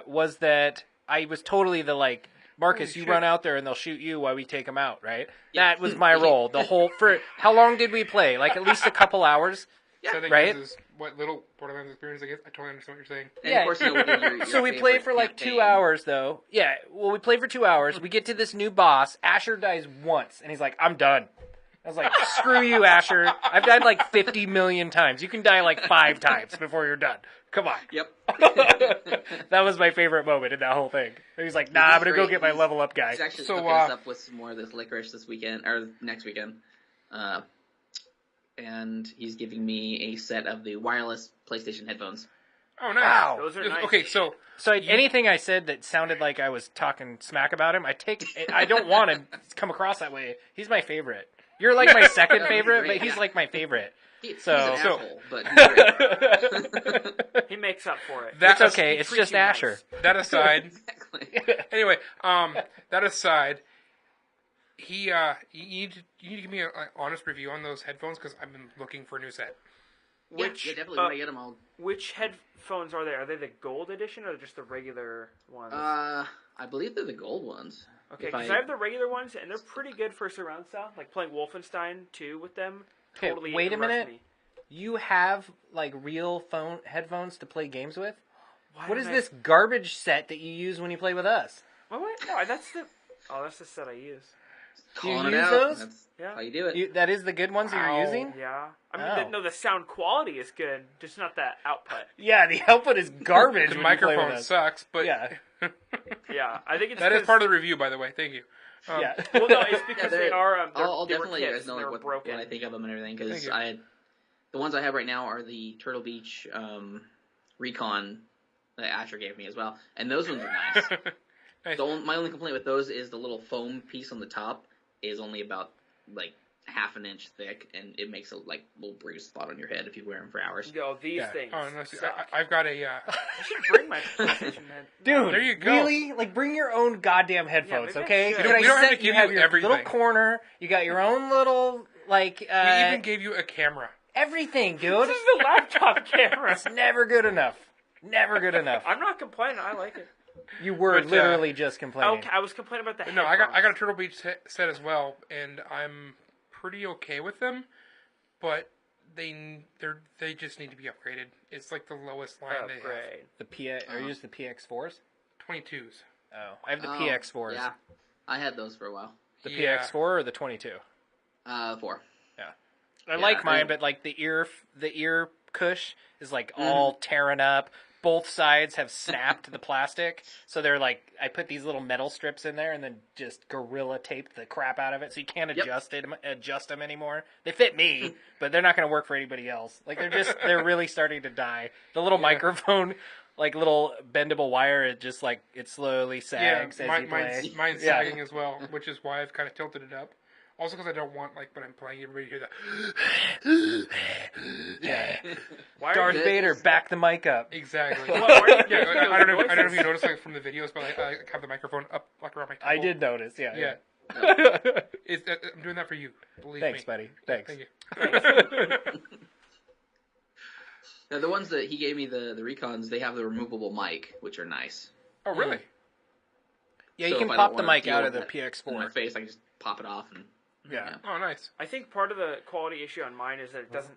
Was that I was totally the like, Marcus, Holy you shit. run out there and they'll shoot you while we take them out, right? Yeah. That was my role. The whole for how long did we play? Like at least a couple hours. So I think Right? this is what little Borderlands experience I guess. I totally understand what you're saying. And of course, you know, what your So we played for like 2 hours, though. Yeah, well, we played for 2 hours. We get to this new boss. Asher dies once, and he's like, I'm done. I was like, screw you, Asher. I've died like 50 million times. You can die like 5 times before you're done. Come on. Yep. That was my favorite moment in that whole thing. And he's like, nah, I'm going to go get my level up guy. He's actually So, hooking us up with some more of this licorice this weekend, or next weekend. And he's giving me a set of the wireless PlayStation headphones. Oh, nice. Wow. Those are nice. Okay, so So anything I said that sounded like I was talking smack about him, I don't want to come across that way. He's my favorite. You're like my second He's favorite, great, but he's yeah. like my favorite. He's So- an asshole, but he's great. He makes up for it. that It's okay. It's treats just you nice. Asher. that aside, Exactly. anyway, that aside, you need to give me an honest review on those headphones because I've been looking for a new set. Which, yeah, definitely when I get them all. Which headphones are they? Are they the gold edition or just the regular ones? I believe they're the gold ones. okay, if because I have the regular ones, and they're pretty good for surround sound. Like playing Wolfenstein 2 with them. Okay, Totally wait a immersed minute. me. You have like real phone headphones to play games with? Why What is didn't I- this garbage set that you use when you play with us? Wait, no, that's the set I use. Calling use it out. those? That's Yeah. how you do it. That is the good ones that you're using? Yeah. I mean, Oh. the sound quality is good, just not that output. Yeah, the output is garbage The when you play with microphone us. sucks, but Yeah. Yeah, I think it's that is 'cause- part of the review, by the way. Thank you. Yeah. Well, no, it's because they're- they are. I'll they were definitely let you kits guys know and like, they were broken. what I think of them and everything Thank because you. the ones I have right now are the Turtle Beach Recon that Asher gave me as well, and those ones are nice. Nice. My only complaint with those is the little foam piece on the top is only about like half an inch thick, and it makes a like little bruise spot on your head if you wear them for hours. Yo, these Yeah. things. Oh, no, suck. I've got a. I should bring my PlayStation, man. Dude, There you go. really? Like, bring your own goddamn headphones, maybe I okay? should. You We don't have to you give have you your everything. little corner. You got your own little, like, we even gave you a camera. everything, dude. This is the laptop camera. It's never good enough. Never good enough. I'm not complaining. I like it. You were But, literally just complaining. I was complaining about the No, headphones. I got a Turtle Beach set as well, and I'm pretty okay with them, but they just need to be upgraded. It's like the lowest line they have. Upgrade. Are you using the PX4s? 22s. Oh, I have the Oh, PX4s. Yeah, I had those for a while. The Yeah. PX4 or the 22? 4. I like mine, I- but like the ear cush is like all tearing up. Both sides have snapped the plastic, so they're like I put these little metal strips in there and then just gorilla taped the crap out of it, so you can't Yep. adjust them anymore. They fit me, but they're not going to work for anybody else. Like they're really starting to die. The little microphone, like little bendable wire, it just like it slowly sags as you play. mine's Yeah. sagging as well, which is why I've kind of tilted it up. Also because I don't want, like, when I'm playing, everybody to hear the... Why are Darth you- Vader, back the mic up. Exactly. Why are you Yeah, making I don't know those if you noises? noticed, like, from the videos, but I have the microphone up, like, around my temple. I did notice, yeah. Yeah. I'm doing that for you. Believe Thanks, me. buddy. Thanks. Thank you. Now, the ones that he gave me, the Recons, they have the removable mic, which are nice. Oh, really? Yeah, So you can if I pop don't the wanna mic deal out of with the that in my PX4. face, I can just pop it off and Yeah. Oh, nice. I think part of the quality issue on mine is that it doesn't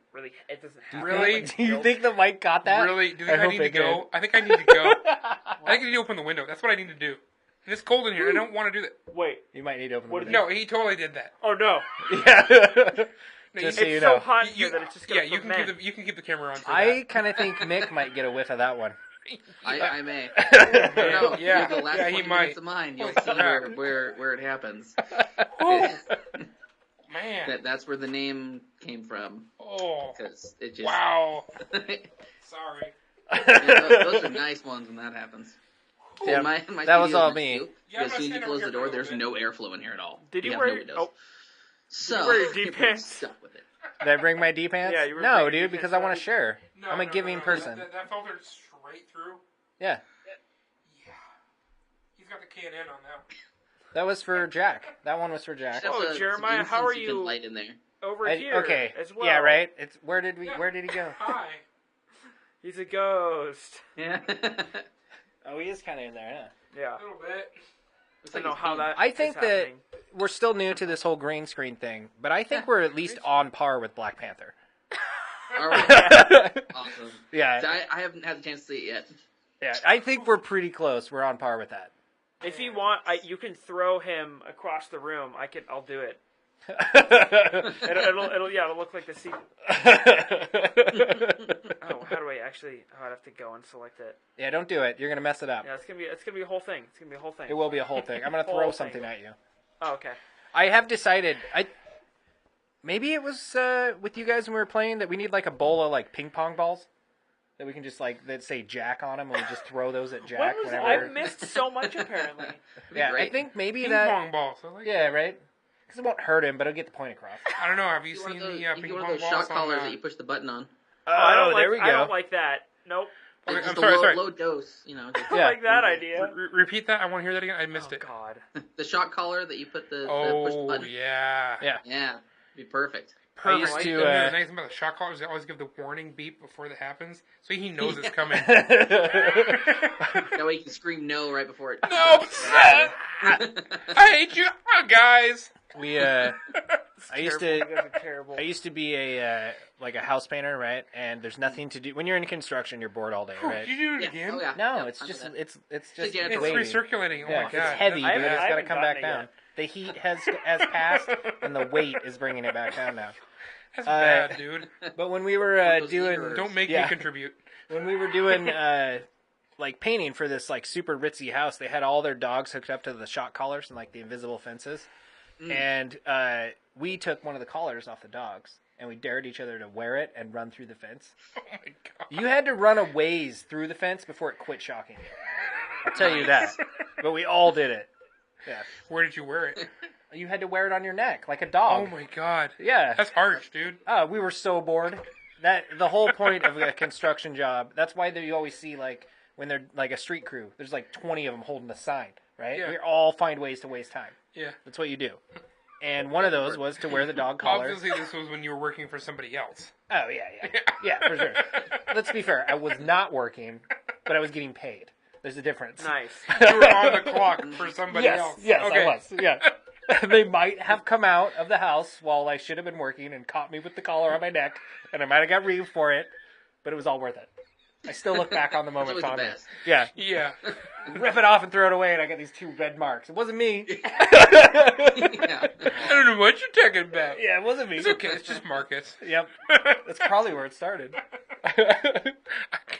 have Really? Do you think the mic got that? Really? Do you think I hope need to it go? did. I think I need to go. I think I need to open the window. That's what I need to do. And it's cold in here. I don't want to do that. Wait. You might need to open the What window. No, he totally did that. Oh no. Yeah. No, Just you, so you It's know. so hot in here you- that it's just gonna yeah, you can ferment. keep the camera on. For I kind of think Mick might get a whiff of that one. I may. that. No, yeah, the last yeah, 20 he minutes might. of mine, you'll Holy see crap. where it happens. Man. That's where the name came from. Oh. Because it just... Wow. Yeah, Sorry. those are nice ones when that happens. Yeah, And my that was studio all is me. next to you, Yeah, I'm because as gonna soon as you stand over close here the for a door, little there's bit. no airflow in here at all. Did you have wear no your- windows. oh. So, wear your people D-pants? stuck with it. Did I bring my D-pants? Yeah, you were No, bringing dude, D-pants because I want out. to share. No, I'm a no, giving no. person. That filtered straight through. Yeah. Yeah. He's got the K&N on that. That was for Jack. That one was for Jack. Except Oh, some Jeremiah, how incense are you can you? light in there. Over I- here okay. as well. Yeah, right. It's where did he go? Hi. He's a ghost. Yeah. Oh, he is kind of in there. Yeah. A little bit. Looks I like don't know it's how peeing. that. I think is that happening. we're still new to this whole green screen thing, but I think we're at least on par with Black Panther. All right. Awesome. Yeah, I haven't had the chance to see it yet. yeah. I think we're pretty close. We're on par with that. If you want, you can throw him across the room. I'll do it. It'll look like the sea. Oh, how do I actually? Oh, I'd have to go and select it. Yeah, don't do it. You're gonna mess it up. Yeah, it's gonna be a whole thing. It's gonna be a whole thing. It will be a whole thing. I'm gonna Whole throw thing. something at you. Oh, okay. I have decided. Maybe it was with you guys when we were playing that we need like a bowl of like ping pong balls that we can just like that say Jack on them and we just throw those at Jack When was whenever. I missed so much apparently. Yeah, I Great. think maybe Ping that. pong balls. I like Yeah, right. Because it won't hurt him, but it'll get the point across. I don't know. Have you You want seen one of those, the you ping get one pong of those balls shock collars on? that you push the button on. I don't there we I go. don't like that. Nope. Okay, It's I'm just sorry, a low, sorry. low dose, you know. I don't Yeah. like that idea. Repeat that. I want to hear that again. I missed Oh it. God. The shock collar that you put the push the Oh button. yeah. Yeah. Yeah, be perfect. I used Perfect. to, The nice thing about the shock collars, they always give the warning beep before that happens, so he knows it's coming. That way you can scream no right before it. No, I hate you, guys. We I used to. You guys are terrible. I used to be a like a house painter, right? And there's nothing to do when you're in construction. You're bored all day, right? Did you do it Yeah. again? Oh yeah. No, Yeah, it's I'm just with that. it's just Yeah, It's waiting. recirculating. Oh Yeah, my it's god. heavy, I dude. haven't- It's I got to haven't come gotten back it down. yet. The heat has passed, and the weight is bringing it back down now. That's bad, dude. But when we were Those doing errors. Don't make Yeah. me contribute. when we were doing like painting for this like super ritzy house, they had all their dogs hooked up to the shock collars and like the invisible fences. And we took one of the collars off the dogs and we dared each other to wear it and run through the fence. Oh my god. You had to run a ways through the fence before it quit shocking you. I'll tell you that. But we all did it. Yeah. Where did you wear it? You had to wear it on your neck like a Oh dog. my god. Yeah. That's harsh, dude. We were so bored. That the whole point of a construction job. That's why you always see like when they're like a street crew. There's like 20 of them holding a sign, right? Yeah. We all find ways to waste time. Yeah. That's what you do. And one of those was to wear the dog collar. Obviously, this was when you were working for somebody else. Oh yeah, for sure. Let's be fair. I was not working, but I was getting paid. There's a difference. Nice. You were on the clock for somebody Yes, else. yes, Okay. I was. Yeah. They might have come out of the house while I should have been working and caught me with the collar on my neck, and I might have got reamed for it, but it was all worth it. I still look back on the moment always the fondly. best. Yeah, Yeah. rip it off and throw it away, and I got these 2 red marks. It wasn't me. Yeah. I don't know what you're talking about. Yeah, it wasn't me. It's okay. It's just Marcus. Yep, that's probably where it started. I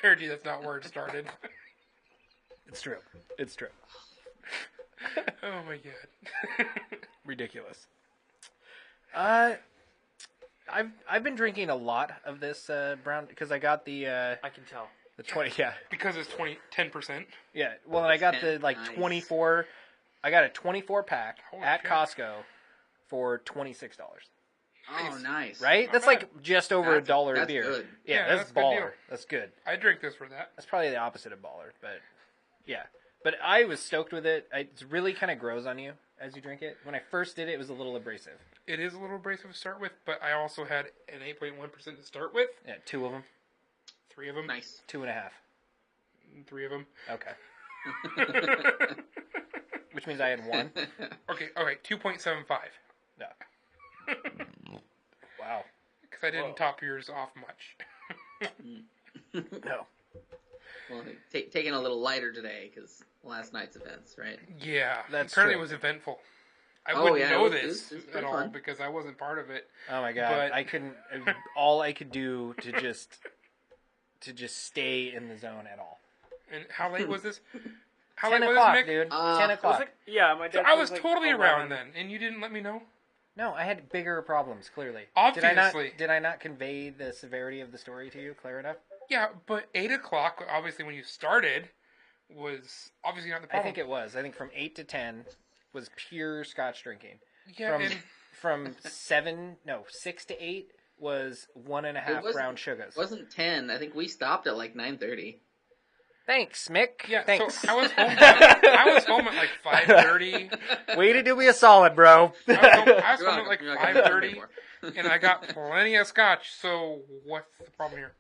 guarantee that's not where it started. It's true. It's true. Oh my god. Ridiculous. I've been drinking a lot of this brown because I got the I can tell. 20 yeah. Because it's 10%. Yeah, well, and I got the like Nice. 24. I got a 24 pack Holy at shit. Costco for $26. Oh, nice. Right? Not That's bad. like just over That's- $1 a that's beer. good. Yeah, Yeah, that's that's a good baller. deal. That's good. I drink this for that. That's probably the opposite of baller, but yeah. But I was stoked with it. It really kind of grows on you as you drink it. When I first did it, it was a little abrasive. It is a little abrasive to start with, but I also had an 8.1% to start with. Yeah, 2 of them, 3 of them. Nice. 2.5. 3 of them. Okay. Which means I had 1. Okay, 2.75. No. Wow. Because I didn't top yours off much. No. Well, taking a little lighter today because last night's events, right? Yeah, That's apparently true. it was eventful. I Oh, wouldn't yeah, know it was this pretty at all fun. because I wasn't part of it. Oh my god! But- I couldn't. All I could do to just stay in the zone at all. And how late was this? How 10 late o'clock, was this, Mick? dude. 10 Was o'clock. it? Yeah, my So dad. I was was like totally 11. around then, and you didn't let me know. No, I had bigger problems. Clearly, Obviously. Did I not convey the severity of the story to you clear enough? Yeah, but 8 o'clock, obviously when you started, was obviously not the I problem. think it was. I think from 8 to 10 was pure Scotch drinking. Yeah, From 6 to 8 was 1.5 brown sugars. It wasn't 10. I think we stopped at like 9:30. Thanks, Mick. yeah. Thanks. So I was home. I was home at like 5:30. Way to do me a solid, bro. I was You're home at like welcome. You're welcome. 5:30, and I got plenty of scotch. So what's the problem here?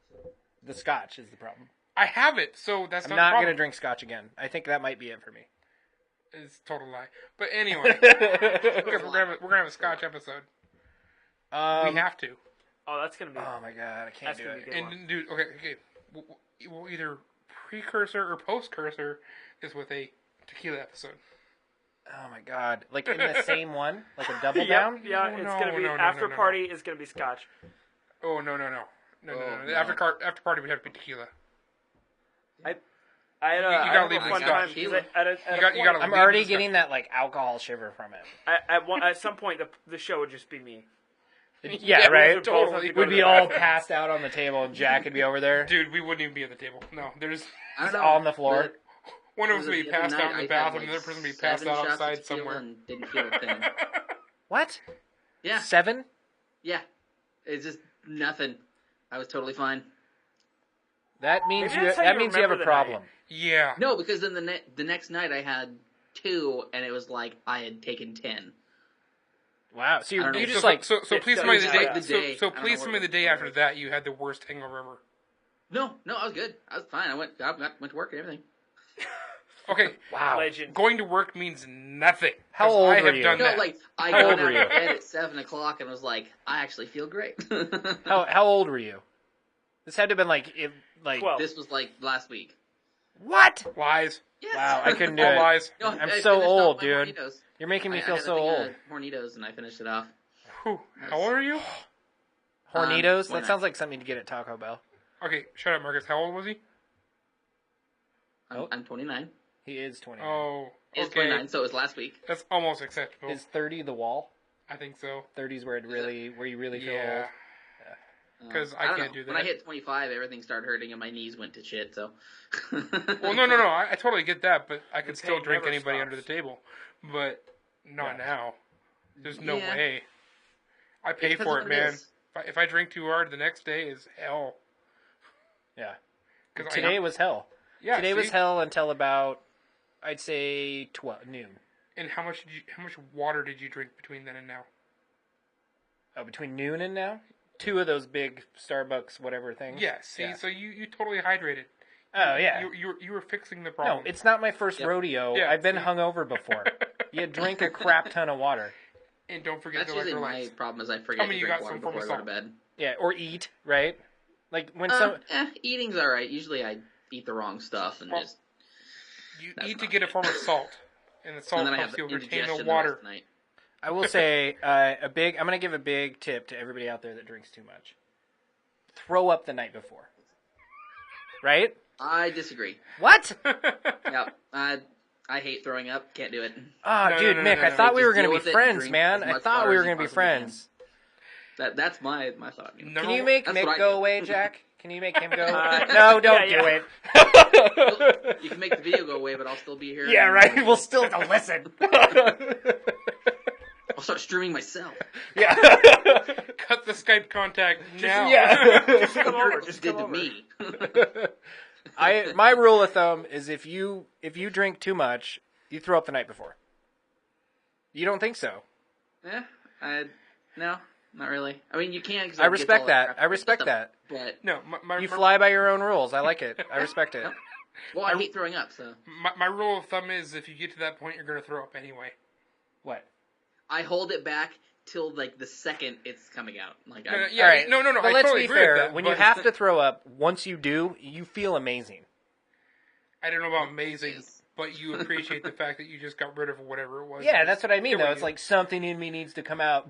The Scotch is the problem. I have it, so that's I'm not not the going to problem. drink Scotch again. I think that might be it for me. It's a total lie. But anyway, because we're gonna have a scotch episode. We have to. Oh, that's gonna be. Oh my god, I can't That's do gonna it. be good. And dude, okay. We'll either precursor or postcursor is with a tequila episode. Oh my god, like in the same one, like a double Yep, down. yeah, No, it's no, gonna be no, no, after no. party is gonna be scotch. Oh no. Oh, The no. after party would have to be tequila. I had You a gotta leave a the fun scotch. time because at a You gotta point, leave I'm the already Scotch. getting that like alcohol shiver from it. at some point the show would just be me. Yeah, right. both have Totally. to go We'd to be the all bathroom. passed out on the table, and Jack would be over there, Dude, we wouldn't even be at the table. No, there's I don't know. on the floor. one of us would be The other passed night, out in I the had, bathroom, like, the other person would be passed 7 out shots of outside tequila somewhere. And didn't feel a thing. What? Yeah, 7? yeah. It's just nothing. I was totally fine. That means Maybe that's how you you have remember a the problem. Yeah. No, because then the next night I had 2, and it was like I had taken 10. Wow. So I don't know. you just so, like so please so tell me it's the day. like the day. So I don't please know tell what me the it day was. after that you had the worst hangover ever. No, I was good. I was fine. I went to work and everything. Okay. wow. Legend. Going to work means nothing. How 'cause old I were have you? done No, that. like I How got old out were you? of bed at 7 o'clock and was like, I actually feel great. How old were you? This had to have been like 12. This was like last week. What? Lies. Yes. Wow, I couldn't do All it. lies. No, I'm I so finished old, off my dude. Hornitos. You're making me I feel had a so thing old. of Hornitos and I finished it off. Whew. How old are you? Hornitos? That 29. sounds like something to get at Taco Bell. Okay, shut up, Marcus. How old was he? I'm 29. He is 29. Oh, It's okay. 29, so it was last week. That's almost acceptable. Is 30 the wall? I think so. 30's where you really feel Yeah. old. 'Cause I don't can't know. do When I that. hit 25, everything started hurting and my knees went to shit. So. Well, no. I totally get that, but I could The still pain drink never anybody stops. under the table. But not Yeah. now. There's no Yeah. way. I pay depends for on it, what it man. is. If I drink too hard, the next day is hell. Yeah. 'Cause Today was hell. yeah, Today was see? hell until about, I'd say, noon. And how much water did you drink between then and now? Oh, between noon and now? 2 of those big Starbucks whatever things. Yeah, see, Yeah. so you totally hydrated. Oh, yeah. You were fixing the No, problem. it's not my first Yep. rodeo. Yeah, I've been see? hungover before. You drink a crap ton of water. And don't forget That's the usually my electrolytes. problem is I Tell forget me to you drink got water some form before of I go to salt. bed. Yeah, or eat, right? Like when some Eating's all right. Usually I eat the wrong stuff and Well, just You That's eat to not get a form of salt, and the salt and then I helps have you retain indigestion the the rest water. of the night. I will say I'm going to give a big tip to everybody out there that drinks too much. Throw up the night before. Right? I disagree. What? Yep. I hate throwing up. Can't do it. Oh, No, dude, no, no, Mick, no, I no. thought we Just were going deal to with be it, friends, drink man. as I much thought water we as were you going to be possibly can. friends. That's my thought. No, Can you make That's what Mick I go do. away, Jack? Can you make him go? Uh, No, don't yeah, do yeah. it. You can make the video go away, but I'll still be here. Yeah, and- right. We'll still listen. I'll start streaming myself. Yeah. Cut the Skype contact now. Yeah. Just come over. What Just did come to over. me. My rule of thumb is if you drink too much, you throw up the night before. You don't think so? Yeah, no, not really. I mean, you can. 'Cause I it gets respect all that. crap I respect stuff, that. But No, my You fly by your own rules. I like it. I respect it. well, I hate throwing up, so my rule of thumb is if you get to that point, you're going to throw up anyway. What? I hold it back till like the second it's coming out. Like, No, no, I, yeah, All right. no. But I let's totally be agree fair. with that. When you but- have to throw up, once you do, you feel amazing. I don't know about amazing, but you appreciate the fact that you just got rid of whatever it was. Yeah, that's what I mean, There we though. It's go. like something in me needs to come out,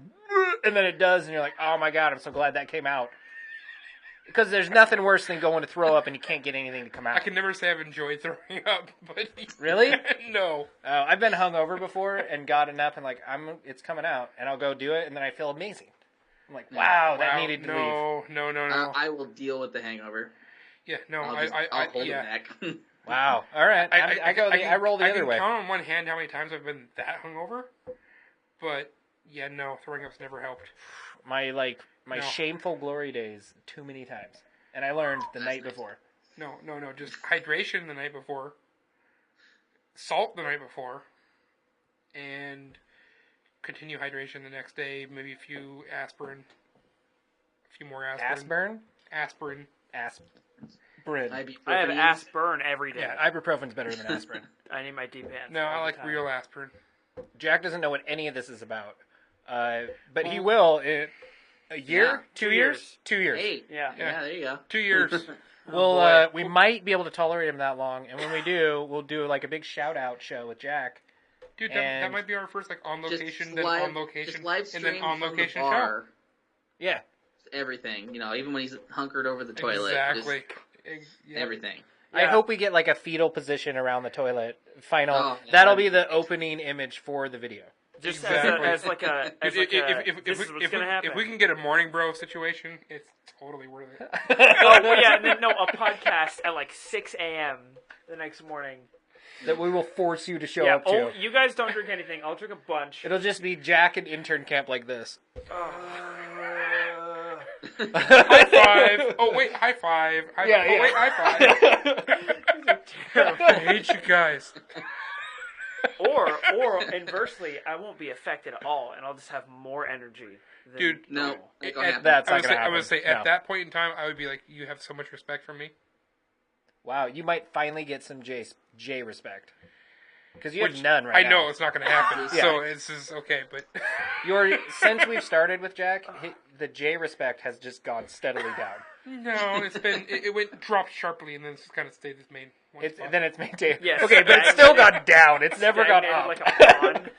and then it does, and you're like, oh my god, I'm so glad that came out. Because there's nothing worse than going to throw up and you can't get anything to come out. I can never say I've enjoyed throwing up, but Really? No. I've been hungover before and gotten up and it's coming out, and I'll go do it, and then I feel amazing. I'm like, wow, that needed to leave. No. I will deal with the hangover. Yeah, no, I'll hold yeah. it back. Wow. All right. I roll the other way. I can count on one hand how many times I've been that hungover, but yeah, no, throwing up's never helped. My No. shameful glory days too many times, and I learned the night before. No, just hydration the night before, salt the night before, and continue hydration the next day. Maybe a few more aspirin. Aspirin. I have aspirin every day. Yeah, ibuprofen's better than aspirin. I need my D-pants. No, I all the like time. real aspirin. Jack doesn't know what any of this is about, but he will in a year, Yeah, 2 years, 2 years. Hey, Yeah. yeah, there you go. 2 years. We might be able to tolerate him that long, and when we do, we'll do like a big shout out show with Jack. Dude, that And- might be our first on location, then live- on location, just live and stream then on from the location bar. show. Yeah, Everything, even when he's hunkered over the toilet. Exactly. Just everything. I hope we get like a fetal position around the toilet. Final. Oh, yeah, That'll that'd be be the great. opening image for the video. Just Exactly. as like a this is what's gonna happen. If we can get a morning bro situation, it's totally worth it. Oh well, yeah, and then a podcast at like 6 a.m. the next morning. That we will force you to show Yeah, up to. you guys don't drink anything. I'll drink a bunch. It'll just be Jack and intern camp like this. High five! Oh wait, high five! Yeah, oh yeah. wait, high five! I hate you guys. Or inversely, I won't be affected at all, and I'll just have more energy. Than Dude, No, normal. ain't gonna happen. That's I not would gonna say, happen. I would say No. at that point in time, I would be like, you have so much respect for me. Wow, you might finally get some J respect. Because you Which have none right I now. know it's not going to happen, Yeah. so it's just okay. But Since we've started with Jack, the J respect has just gone steadily down. no, it went dropped sharply and then it's kind of stayed this main. One spot. Then it's maintained. Yes, Okay, but it's still gone down. It's never gone Stagnated up. like a pond.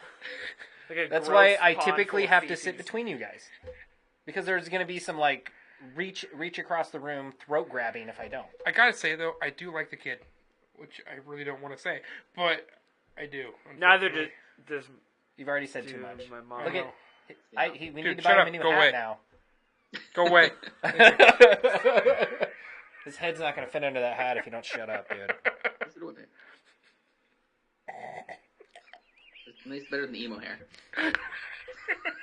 Like a That's gross why I pond typically full of have to feces. sit between you guys. Because there's going to be some, reach across the room, throat grabbing if I don't. I gotta say though, I do like the kid, which I really don't want to say, but I do. Neither unfortunately. does You've already said too much. my mom. Look know. at... we Dude, need to shut buy him up. a new Go hat away. now. Go away. His head's not going to fit under that hat if you don't shut up, dude. What's it with it? It's better than the emo hair.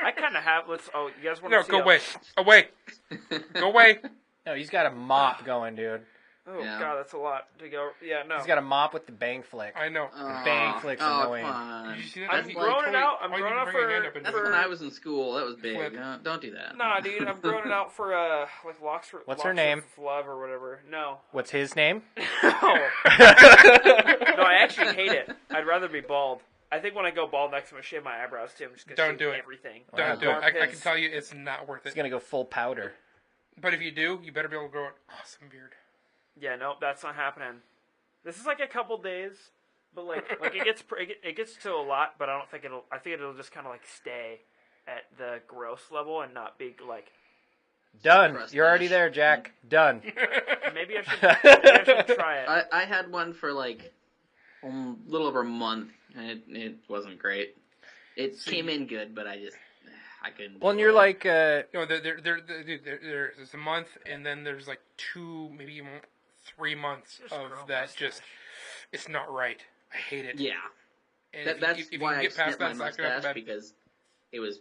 I kind of have. You guys want No, to see? go away. Away. Go away. No, he's got a mop going, dude. Oh Yeah. god, that's a lot to go. Yeah, no. He's got a mop with the bang flick. I know. Bang flicks annoying. Come on. Did you see that? I'm He- growing it out. I'm all you growing need out to bring your for- hand up and That's do it. when I was in school. That was big. Flip. Don't do that. Nah, dude, I'm growing it out for like locks. What's locks her name? Of love or whatever. No. What's his name? No. No, I actually hate it. I'd rather be bald. I think when I go bald next, I'm gonna shave my eyebrows too. I'm just gonna Don't shave do it. everything. Don't do it. I can Armpits. tell you, it's not worth He's it. going to go full powder. But if you do, you better be able to grow an awesome beard. Yeah, nope, that's not happening. This is like a couple days, but like it gets to a lot, but I don't think it'll. I think it'll just kind of like stay at the gross level and not be like. Done. Crust You're already mash. there, Jack. Done. Maybe I should try it. I had one for like a little over a month, and it wasn't great. It came in good, but I couldn't. Well, and do you're it. like, No, there's a month, and then there's like 2, maybe even 3 months Just of grow a that. mustache. Just, it's not right. I hate it. Yeah, And if that's you why can I get past snipped my that, it's not gonna mustache happen. because it was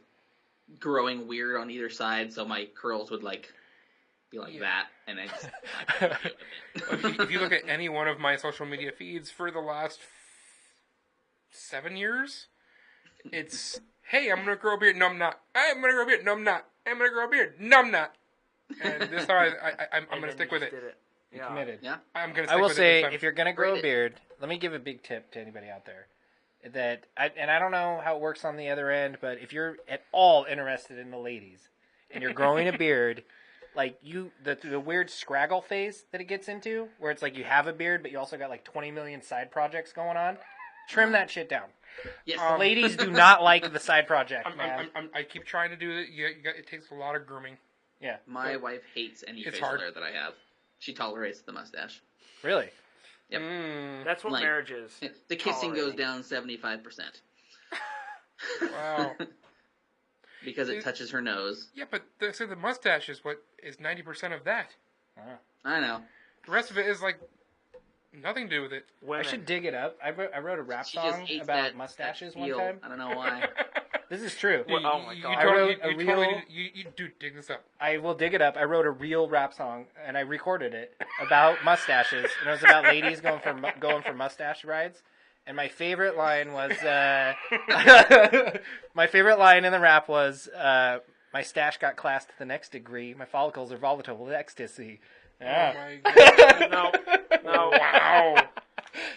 growing weird on either side, so my curls would be like that, and I just I couldn't deal with it. If you look at any one of my social media feeds for the last 7 years, it's, hey, I'm gonna grow a beard. No, I'm not. I'm gonna grow a beard. No, I'm not. I'm gonna grow a beard. No, I'm not. And this time I'm And gonna then stick you with just it. did Yeah. committed. Yeah, I'm gonna. I Stick will with say, it this time. if you're going to grow a Rate it. beard, let me give a big tip to anybody out there. And I don't know how it works on the other end, but if you're at all interested in the ladies and you're growing a beard, like the weird scraggle phase that it gets into, where it's like you have a beard, but you also got like 20 million side projects going on. Trim that shit down. Yes. Ladies do not like the side project, man. I keep trying to do it. It takes a lot of grooming. Yeah. My wife hates any It's facial hard. hair that I have. She tolerates the mustache. Really? Yep. That's what Like, marriage is. The kissing goes Tolerating. down 75%. Wow. Because it touches her nose. Yeah, but the mustache is what is 90% of that. I know. The rest of it is like nothing to do with it. Women. I should dig it up. I wrote a rap She just song hates about that mustaches that one feel. time. I don't know why. This is true. Well, oh my God. I wrote a you real- totally you do dig this up. I will dig it up. I wrote a real rap song and I recorded it about mustaches, and it was about ladies going for mustache rides. And my favorite line was my favorite line in the rap was my stash got classed to the next degree. My follicles are volatile with ecstasy. Yeah. Oh my God. No. Wow.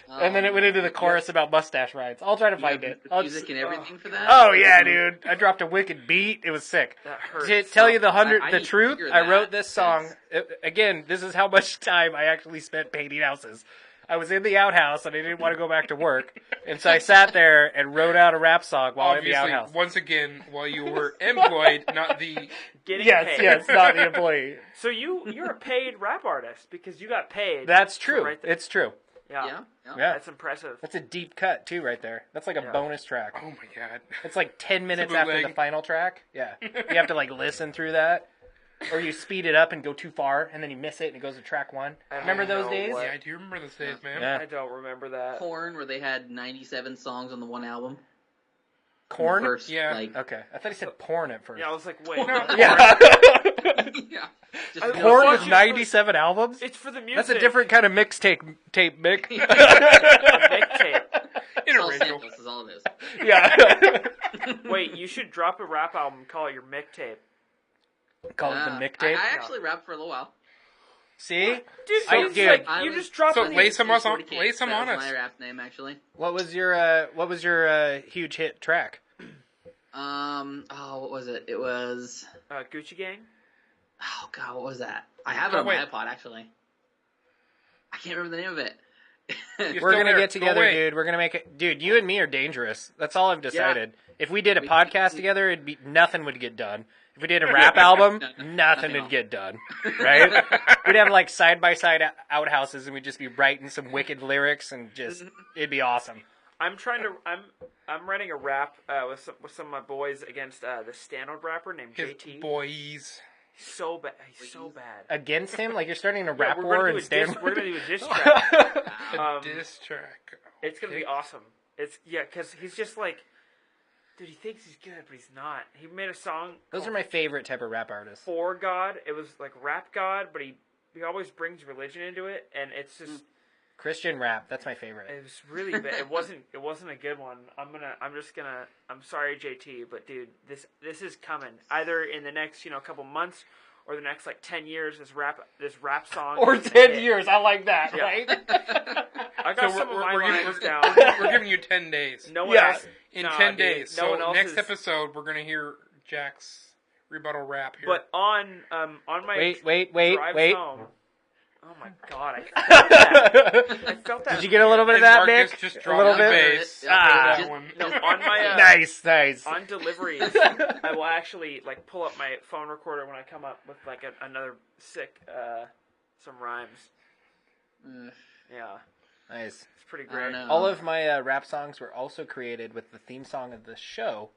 And then it went into the chorus about mustache rides. I'll try to find it. The music and everything for that? Oh yeah, dude! I dropped a wicked beat. It was sick. That hurts. To tell you the I need to truth, figure I that, wrote this song. because- Again, this is how much time I actually spent painting houses. I was in the outhouse and I didn't want to go back to work, and so I sat there and wrote out a rap song while in the Obviously, outhouse. once again, while you were employed, not the. Getting Yes, paid. yes, not the employee. So you're a paid rap artist because you got paid. That's to true. write the- It's true. yeah. Yeah. Yeah, That's impressive. that's a deep cut too, right there. That's like a Yeah. bonus track. Oh my God. It's like 10 minutes after bootleg. the final track. Yeah. You have to like listen through that. Or you speed it up and go too far and then you miss it and it goes to track one. I don't Remember those know days? what- Yeah, I do remember those days, man. Yeah. I don't remember that. Korn, where they had 97 songs on the one album. Corn? The first, Yeah. Like, Okay. I thought he said porn at first. Yeah, I was like, wait. No. what? Yeah. yeah. Just I- no Corn Well, with songs. 97 albums? It's for the music. That's a different kind of mixtape, Mick. A mixtape. It's all Interracial. samples is all it is. Yeah. Wait, you should drop a rap album. Call it your mixtape. Call it the mixtape. I actually rapped for a little while. See? Dude, So, it's dude, like I you was- just dropped So it. lay some us on, 40 lay Kids, some that on was us. my rap name, actually. What was your huge hit track? What was it? It was, Gucci Gang. oh god, what was that? I have it Oh, on wait. my iPod, actually. I can't remember the name of it. You're We're still gonna there. get Go together, away. dude. We're gonna make it, dude. You and me are dangerous. That's all I've decided. If we did a We- podcast together, it'd be nothing would get done. If we did a rap album, nothing nothing would else. get done. Right? We'd have like side by side outhouses, and we'd just be writing some wicked lyrics, and just it'd be awesome. I'm writing a rap with some of my boys against this Stanford rapper named His JT. boys. So bad. He's so bad. Against him, like you're starting a Yeah, rap we're war gonna and do a stand. diss- We're gonna do a diss track. A diss track. It's gonna be Okay. awesome. It's because he's just like, dude. He thinks he's good, but he's not. He made a song. Those called are my favorite type of rap artists. For God. It was like rap God, but he always brings religion into it, and it's just Christian rap, that's my favorite. it was really bad. It wasn't a good one. I'm sorry, JT, but dude, this is coming either in the next couple months or the next like 10 years. This rap song Or is a 10 hit. years, I like that, Yeah. right? I got So some of my we're lines down. we're giving you 10 days. No one Yeah. else. In Nah, 10 dude, days. No one So else next is- episode, we're gonna hear Jack's rebuttal rap here. But on my Wait. drives home. Oh my god! I felt that. I felt that. Did you get a little bit of And that, Marcus Nick? just A dropped little the bit? bass. Ah. That one. No, on my Nice. on deliveries, I will actually like pull up my phone recorder when I come up with like another sick some rhymes. Yeah, Nice. it's pretty I don't great. know. All of my rap songs were also created with the theme song of the show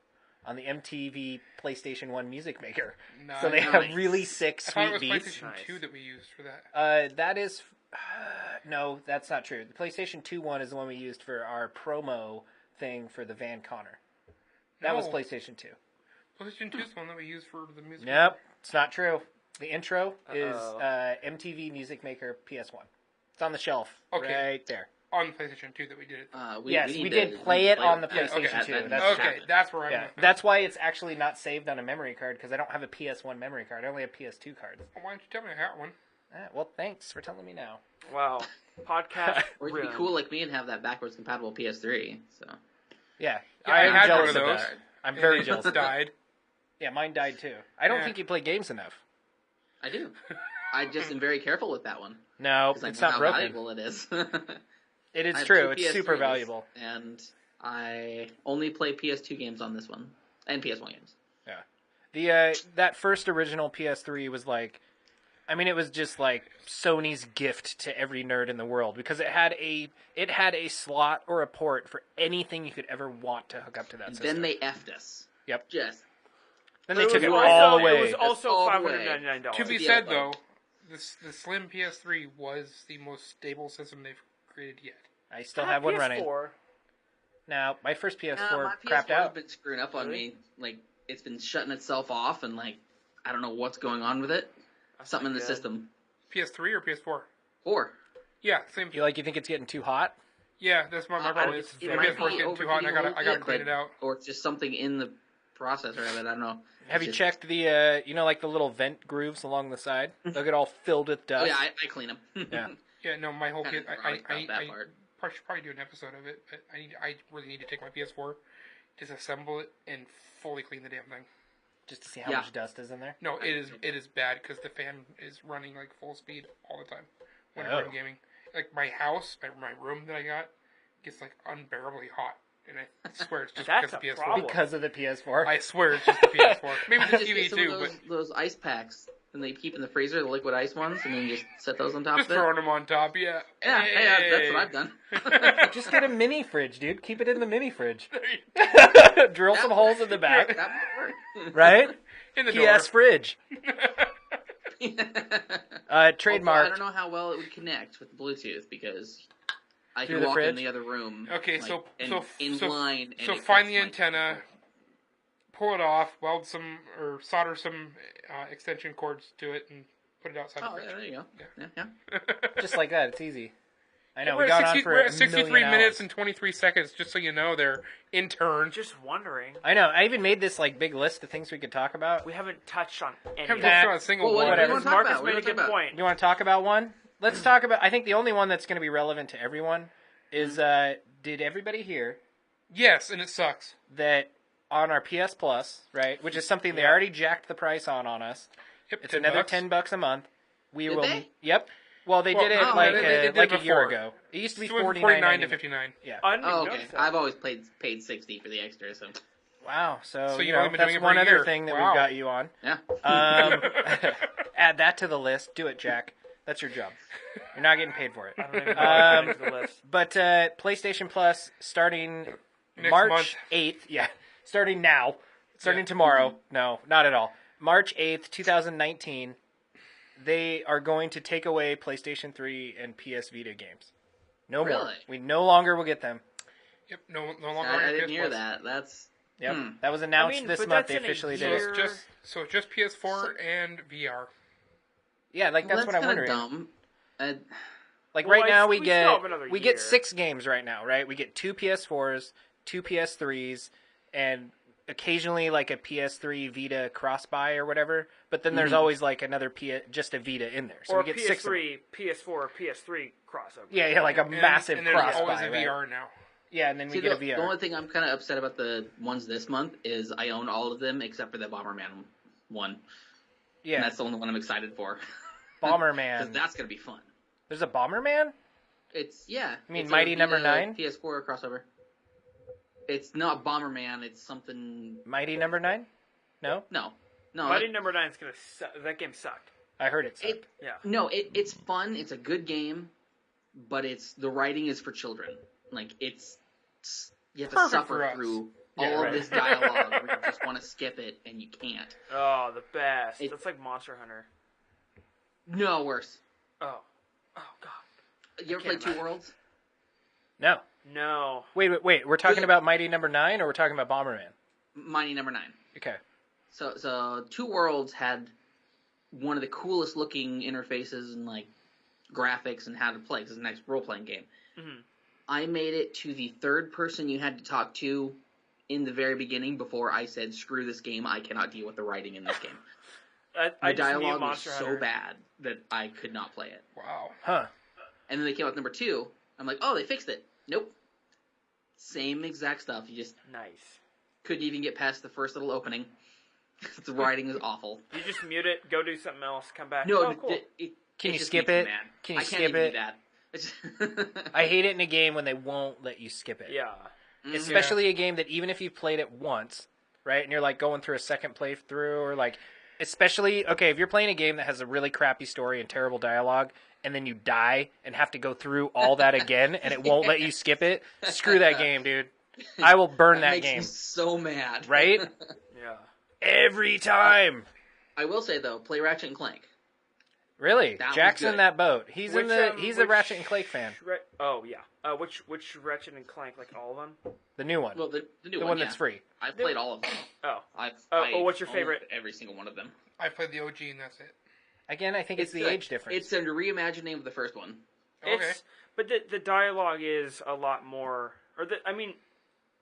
on the MTV PlayStation 1 Music Maker. So they Nice. have really sick, I thought it sweet was beats. PlayStation Nice. 2 that we used for that. That is... no, that's not true. The PlayStation 2 one is the one we used for our promo thing for the Van Connor. That was No. PlayStation 2. PlayStation 2 is the one that we used for the music. Nope, it's not true. The intro is Uh-oh. MTV Music Maker PS1. It's on the shelf Okay. right there. On PlayStation 2 that we did it. Yes, need we to- did play it on the Yeah, PlayStation okay. 2. That's Okay, that's where I'm Yeah, at. that's why it's actually not saved on a memory card, because I don't have a PS1 memory card. I only have PS2 cards. Why don't you tell me I got one? Well, thanks for telling me now. Wow, podcast. Or you could be ruined. cool like me and have that backwards compatible PS3. So Yeah, Yeah, I I'm had jealous one of of those. that. I'm very And jealous it of that. died. Yeah, mine died too. I don't Yeah. think you play games enough. I do. I just am very careful with that one. No, Because I it's know not how broken. valuable it is. It is I have true. two It's super PS3s, valuable. And I only play PS2 games on this one. And PS1 games. The that first original PS3 was like, I mean, it was just like Sony's gift to every nerd in the world because it had a slot or a port for anything you could ever want to hook up to that And system. then they effed us. Yep. Just. Then But they took it was all also- away. It was also all the way. $599. To be the said, elbow. though, the Slim PS3 was the most stable system they've created yet. I still have one running. PS4. Now, my first PS4 my crapped PS4 out. has been screwing up on Really? me. Like, it's been shutting itself off, and, like, I don't know what's going on with it. That's Something in not the good. system. PS3 or PS4? 4. Yeah, same. You think it's getting too hot? Yeah, that's my problem. It My might PS4 is be getting too hot, and I gotta overheating a clean little it out. bit, or it's just something in the processor of it. I don't know. Have It's you just- checked the, like the little vent grooves along the side? They'll get all filled with Oh dust. yeah, I clean them. Yeah. Yeah, no, my whole Kinda kit. forgot about that part. Should probably do an episode of it, but I really need to take my PS4, disassemble it, and fully clean the damn thing. Just to see how Yeah. much dust is in there. No, it is bad because the fan is running like full speed all the time whenever Oh. I'm gaming. Like my house, my room that I got gets like unbearably hot, and I swear it's just That's because of a PS4. problem. Because of the PS4. I swear it's just the PS4. Maybe the Just TV get some too, of but those ice packs, and they keep in the freezer, the liquid ice ones, and then you just set those on top just of it. throwing them on top. Yeah, Yeah, hey, that's what I've done. Just get a mini fridge, dude. Keep it in the mini fridge. There Drill some holes in the back, That might work. right? in the PS fridge. Although Trademark. I don't know how well it would connect with Bluetooth because I Through can the walk in fridge? the other room. Okay, like, so and so in so, line. And so it find cuts the my antenna, pull it off, weld some or solder some extension cords to it, and put it outside Oh, the yeah, fridge. there you go. Yeah. Just like that. It's easy. I know. We're We got at on for we're a at 63 million minutes hours. and 23 seconds, just so you know, they're in turn. Just wondering. I know. I even made this like big list of things we could talk about. We haven't touched on any Haven't of touched it. on a single Well, one. what do you Whatever. want to talk Marcus about? What made a do you good want to talk point. You want to talk about one? Let's talk about. I think the only one that's going to be relevant to everyone is. Did everybody hear Yes, and it sucks. that on our PS Plus, right, which is something they Yeah. already jacked the price on us? Yep, It's $10. another $10 a month. We Did will. they? Yep. Well, they did it no, like they did like it a year before. ago. It used to be It went from $49 to $59. Yeah. I didn't Oh, even okay. notice that. I've always paid $60 for the extra, so Wow. So, So you you've know, only been that's doing it for one a other year. thing that Wow. we've got you on. yeah. Add that to the list. Do it, Jack. That's your job. You're not getting paid for it. I don't even know what I put into the list. But PlayStation Plus starting Next March month. 8th. Yeah. Starting now. Starting Yeah. tomorrow. No, not at all. March 8th, 2019. They are going to take away PlayStation 3 and PS Vita games. No more. Really? We no longer will get them. Yep, no longer. I on didn't PS hear Plus. that. That's Yep. Hmm. That was announced I mean, this but month. that's They in a officially did year. it. So just PS4 and VR. Yeah, like that's what I'm kinda wondering. dumb. Like Well, right now we we still have get another we year. get 6 games right now, right? We get 2 PS4s, 2 PS3s, and occasionally like a PS3 Vita cross buy or whatever. But then there's always like another just a Vita in there. So Or we get 6 of them. PS3, PS4, or PS3 crossover. Yeah, like a massive and there's cross always buy, a right? VR now. Yeah, and then we See, get a the VR. only thing I'm kind of upset about the ones this month is I own all of them except for the Bomberman one. Yeah, And that's the only one I'm excited for. Bomberman. Because that's going to be fun. There's a Bomberman? It's, yeah. You mean it's Mighty a Number Vita 9? PS4 crossover. It's not Bomberman, it's something... Mighty Number 9? No? No. No, Mighty Number 9 is gonna suck. That game sucked. I heard it. it, Yeah. no, it's fun, it's a good game, but the writing is for children. Like, you have to Perfect suffer for us. through Yeah, all right. of this dialogue where you just want to skip it and you can't. Oh, the best. It- That's like Monster Hunter. No, worse. Oh. Oh, God. You ever can't played Two imagine. Worlds? No. No. Wait. We're talking about Mighty Number 9 or we're talking about Bomberman? Mighty Number 9. Okay. So Two Worlds had one of the coolest looking interfaces and like graphics and how to play. 'Cause it's a nice role playing game. Mhm. I made it to the third person you had to talk to in the very beginning before I said, "Screw this game! I cannot deal with the writing in this game." I The just knew dialogue was Monster so Hunter. bad that I could not play it. Wow. Huh. And then they came out with number 2. I'm like, "Oh, they fixed it." Nope. Same exact stuff. You just Nice. couldn't even get past the first little opening. The writing is awful. You just mute it, go do something else, come back. No, oh, cool. Can you just skip makes me it? mad. Can you I skip can't even it? do that. I hate it in a game when they won't let you skip it. Yeah. Especially a game that even if you've played it once, right, and you're like going through a second playthrough, or like, especially, okay, if you're playing a game that has a really crappy story and terrible dialogue, and then you die and have to go through all that again, and it won't let you skip it, screw that game, dude. I will burn that makes game. me so mad. Right? Yeah. Every time. I will say though, play Ratchet and Clank. Really? That was Jack's in good. that boat. He's Which, he's a which Ratchet and Clank fan. Oh, yeah. Which Ratchet and Clank, like all of them? The new one. Well, the new the one, one that's free. I've played all of them. Oh. I've what's your owned favorite? Every single one of them. I played the OG and that's it. Again, I think it's the good. age difference. It's a reimagining of the first one. Okay. But the dialogue is a lot more...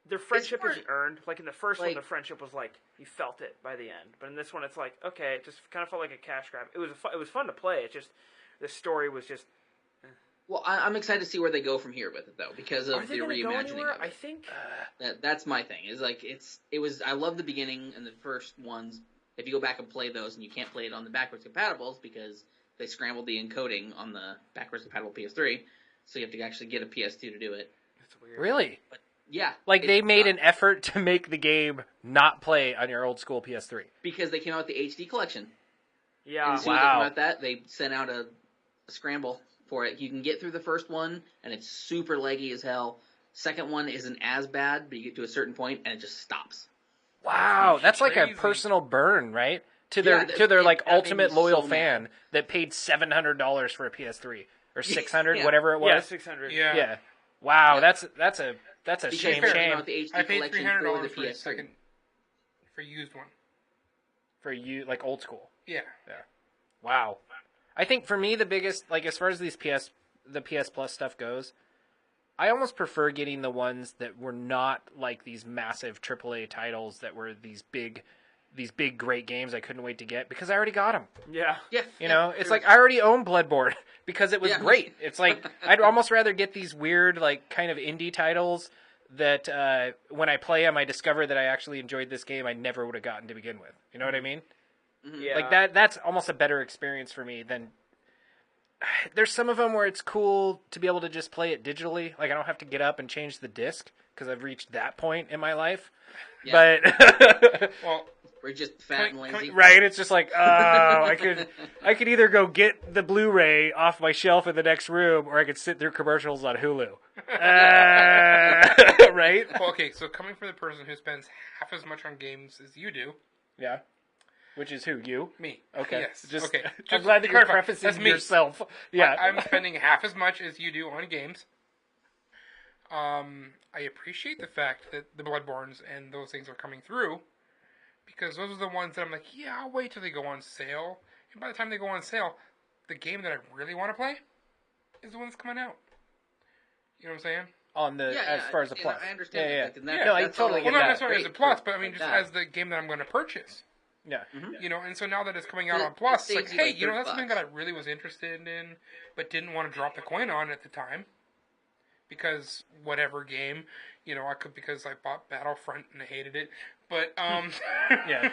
their friendship more- isn't earned. Like, in the first one, like- the friendship was like, you felt it by the end. But in this one, it's like, okay, it just kind of felt like a cash grab. It was fun to play. It's just, the story was just... Well, I'm excited to see where they go from here with it though, because Are of they the going to go reimagining anywhere? of it. I think... That's my thing. Is like it was. I love the beginning and the first ones. If you go back and play those, and you can't play it on the backwards compatibles because they scrambled the encoding on the backwards compatible PS3, so you have to actually get a PS2 to do it. It's weird. Really? Yeah, Like, they it's made not- an effort to make the game not play on your old school PS3. because they came out with the HD collection. Yeah. And as soon as Wow. they came out with that, they sent out a scramble for it. You can get through the first one, and it's super leggy as hell. Second one isn't as bad, but you get to a certain point, and it just stops. Wow, that's like a crazy. personal burn, right? To Yeah, their like that made ultimate me loyal so fan mad. that paid $700 for a PS3 or 600, Yeah. whatever it Yeah, was. 600. Yeah. Yeah. Wow, Yeah. that's a Because shame. they came out with the HD I paid collection $300 for the for a PS3. second for a used one. For you, like old school. Yeah. Wow. I think for me the biggest, like as far as the PS Plus stuff goes, I almost prefer getting the ones that were not like these massive AAA titles that were these big great games I couldn't wait to get because I already got them. Yeah. Yeah, You know, it's like I already own Bloodborne because it was Yeah. great. It's like I'd almost rather get these weird, like kind of indie titles that when I play them, I discover that I actually enjoyed this game I never would have gotten to begin with. You know what I mean? Yeah. Like that's almost a better experience for me than. There's some of them where it's cool to be able to just play it digitally. Like I don't have to get up and change the disc because I've reached that point in my life. Yeah. But Well, We're just fat and lazy. right, it's just like, oh, I could either go get the Blu-ray off my shelf in the next room, or I could sit through commercials on Hulu. Right? well, okay, so coming from the person who spends half as much on games as you do, Yeah. Which is who? You? me. Okay. Yes. Just, okay. I'm Just glad that you're clarify. prefacing That's me. yourself. Yeah. I'm spending half as much as you do on games. I appreciate the fact that the Bloodborns and those things are coming through, because those are the ones that I'm like, yeah, I'll wait till they go on sale. And by the time they go on sale, the game that I really want to play is the one that's coming out. You know what I'm saying? On the as far as the and plus. I understand Yeah, that. And that- No, I that's all totally I get Well, not that. necessarily as a Great plus, for- but I mean like just that. as the game that I'm going to purchase. Yeah. You know, and so now that it's coming out It- on Plus, it it's like, saves you, hey, like, you know, $30. that's something that I really was interested in, but didn't want to drop the coin on at the time. Because whatever game, you know, because I bought Battlefront and I hated it. But, Yeah.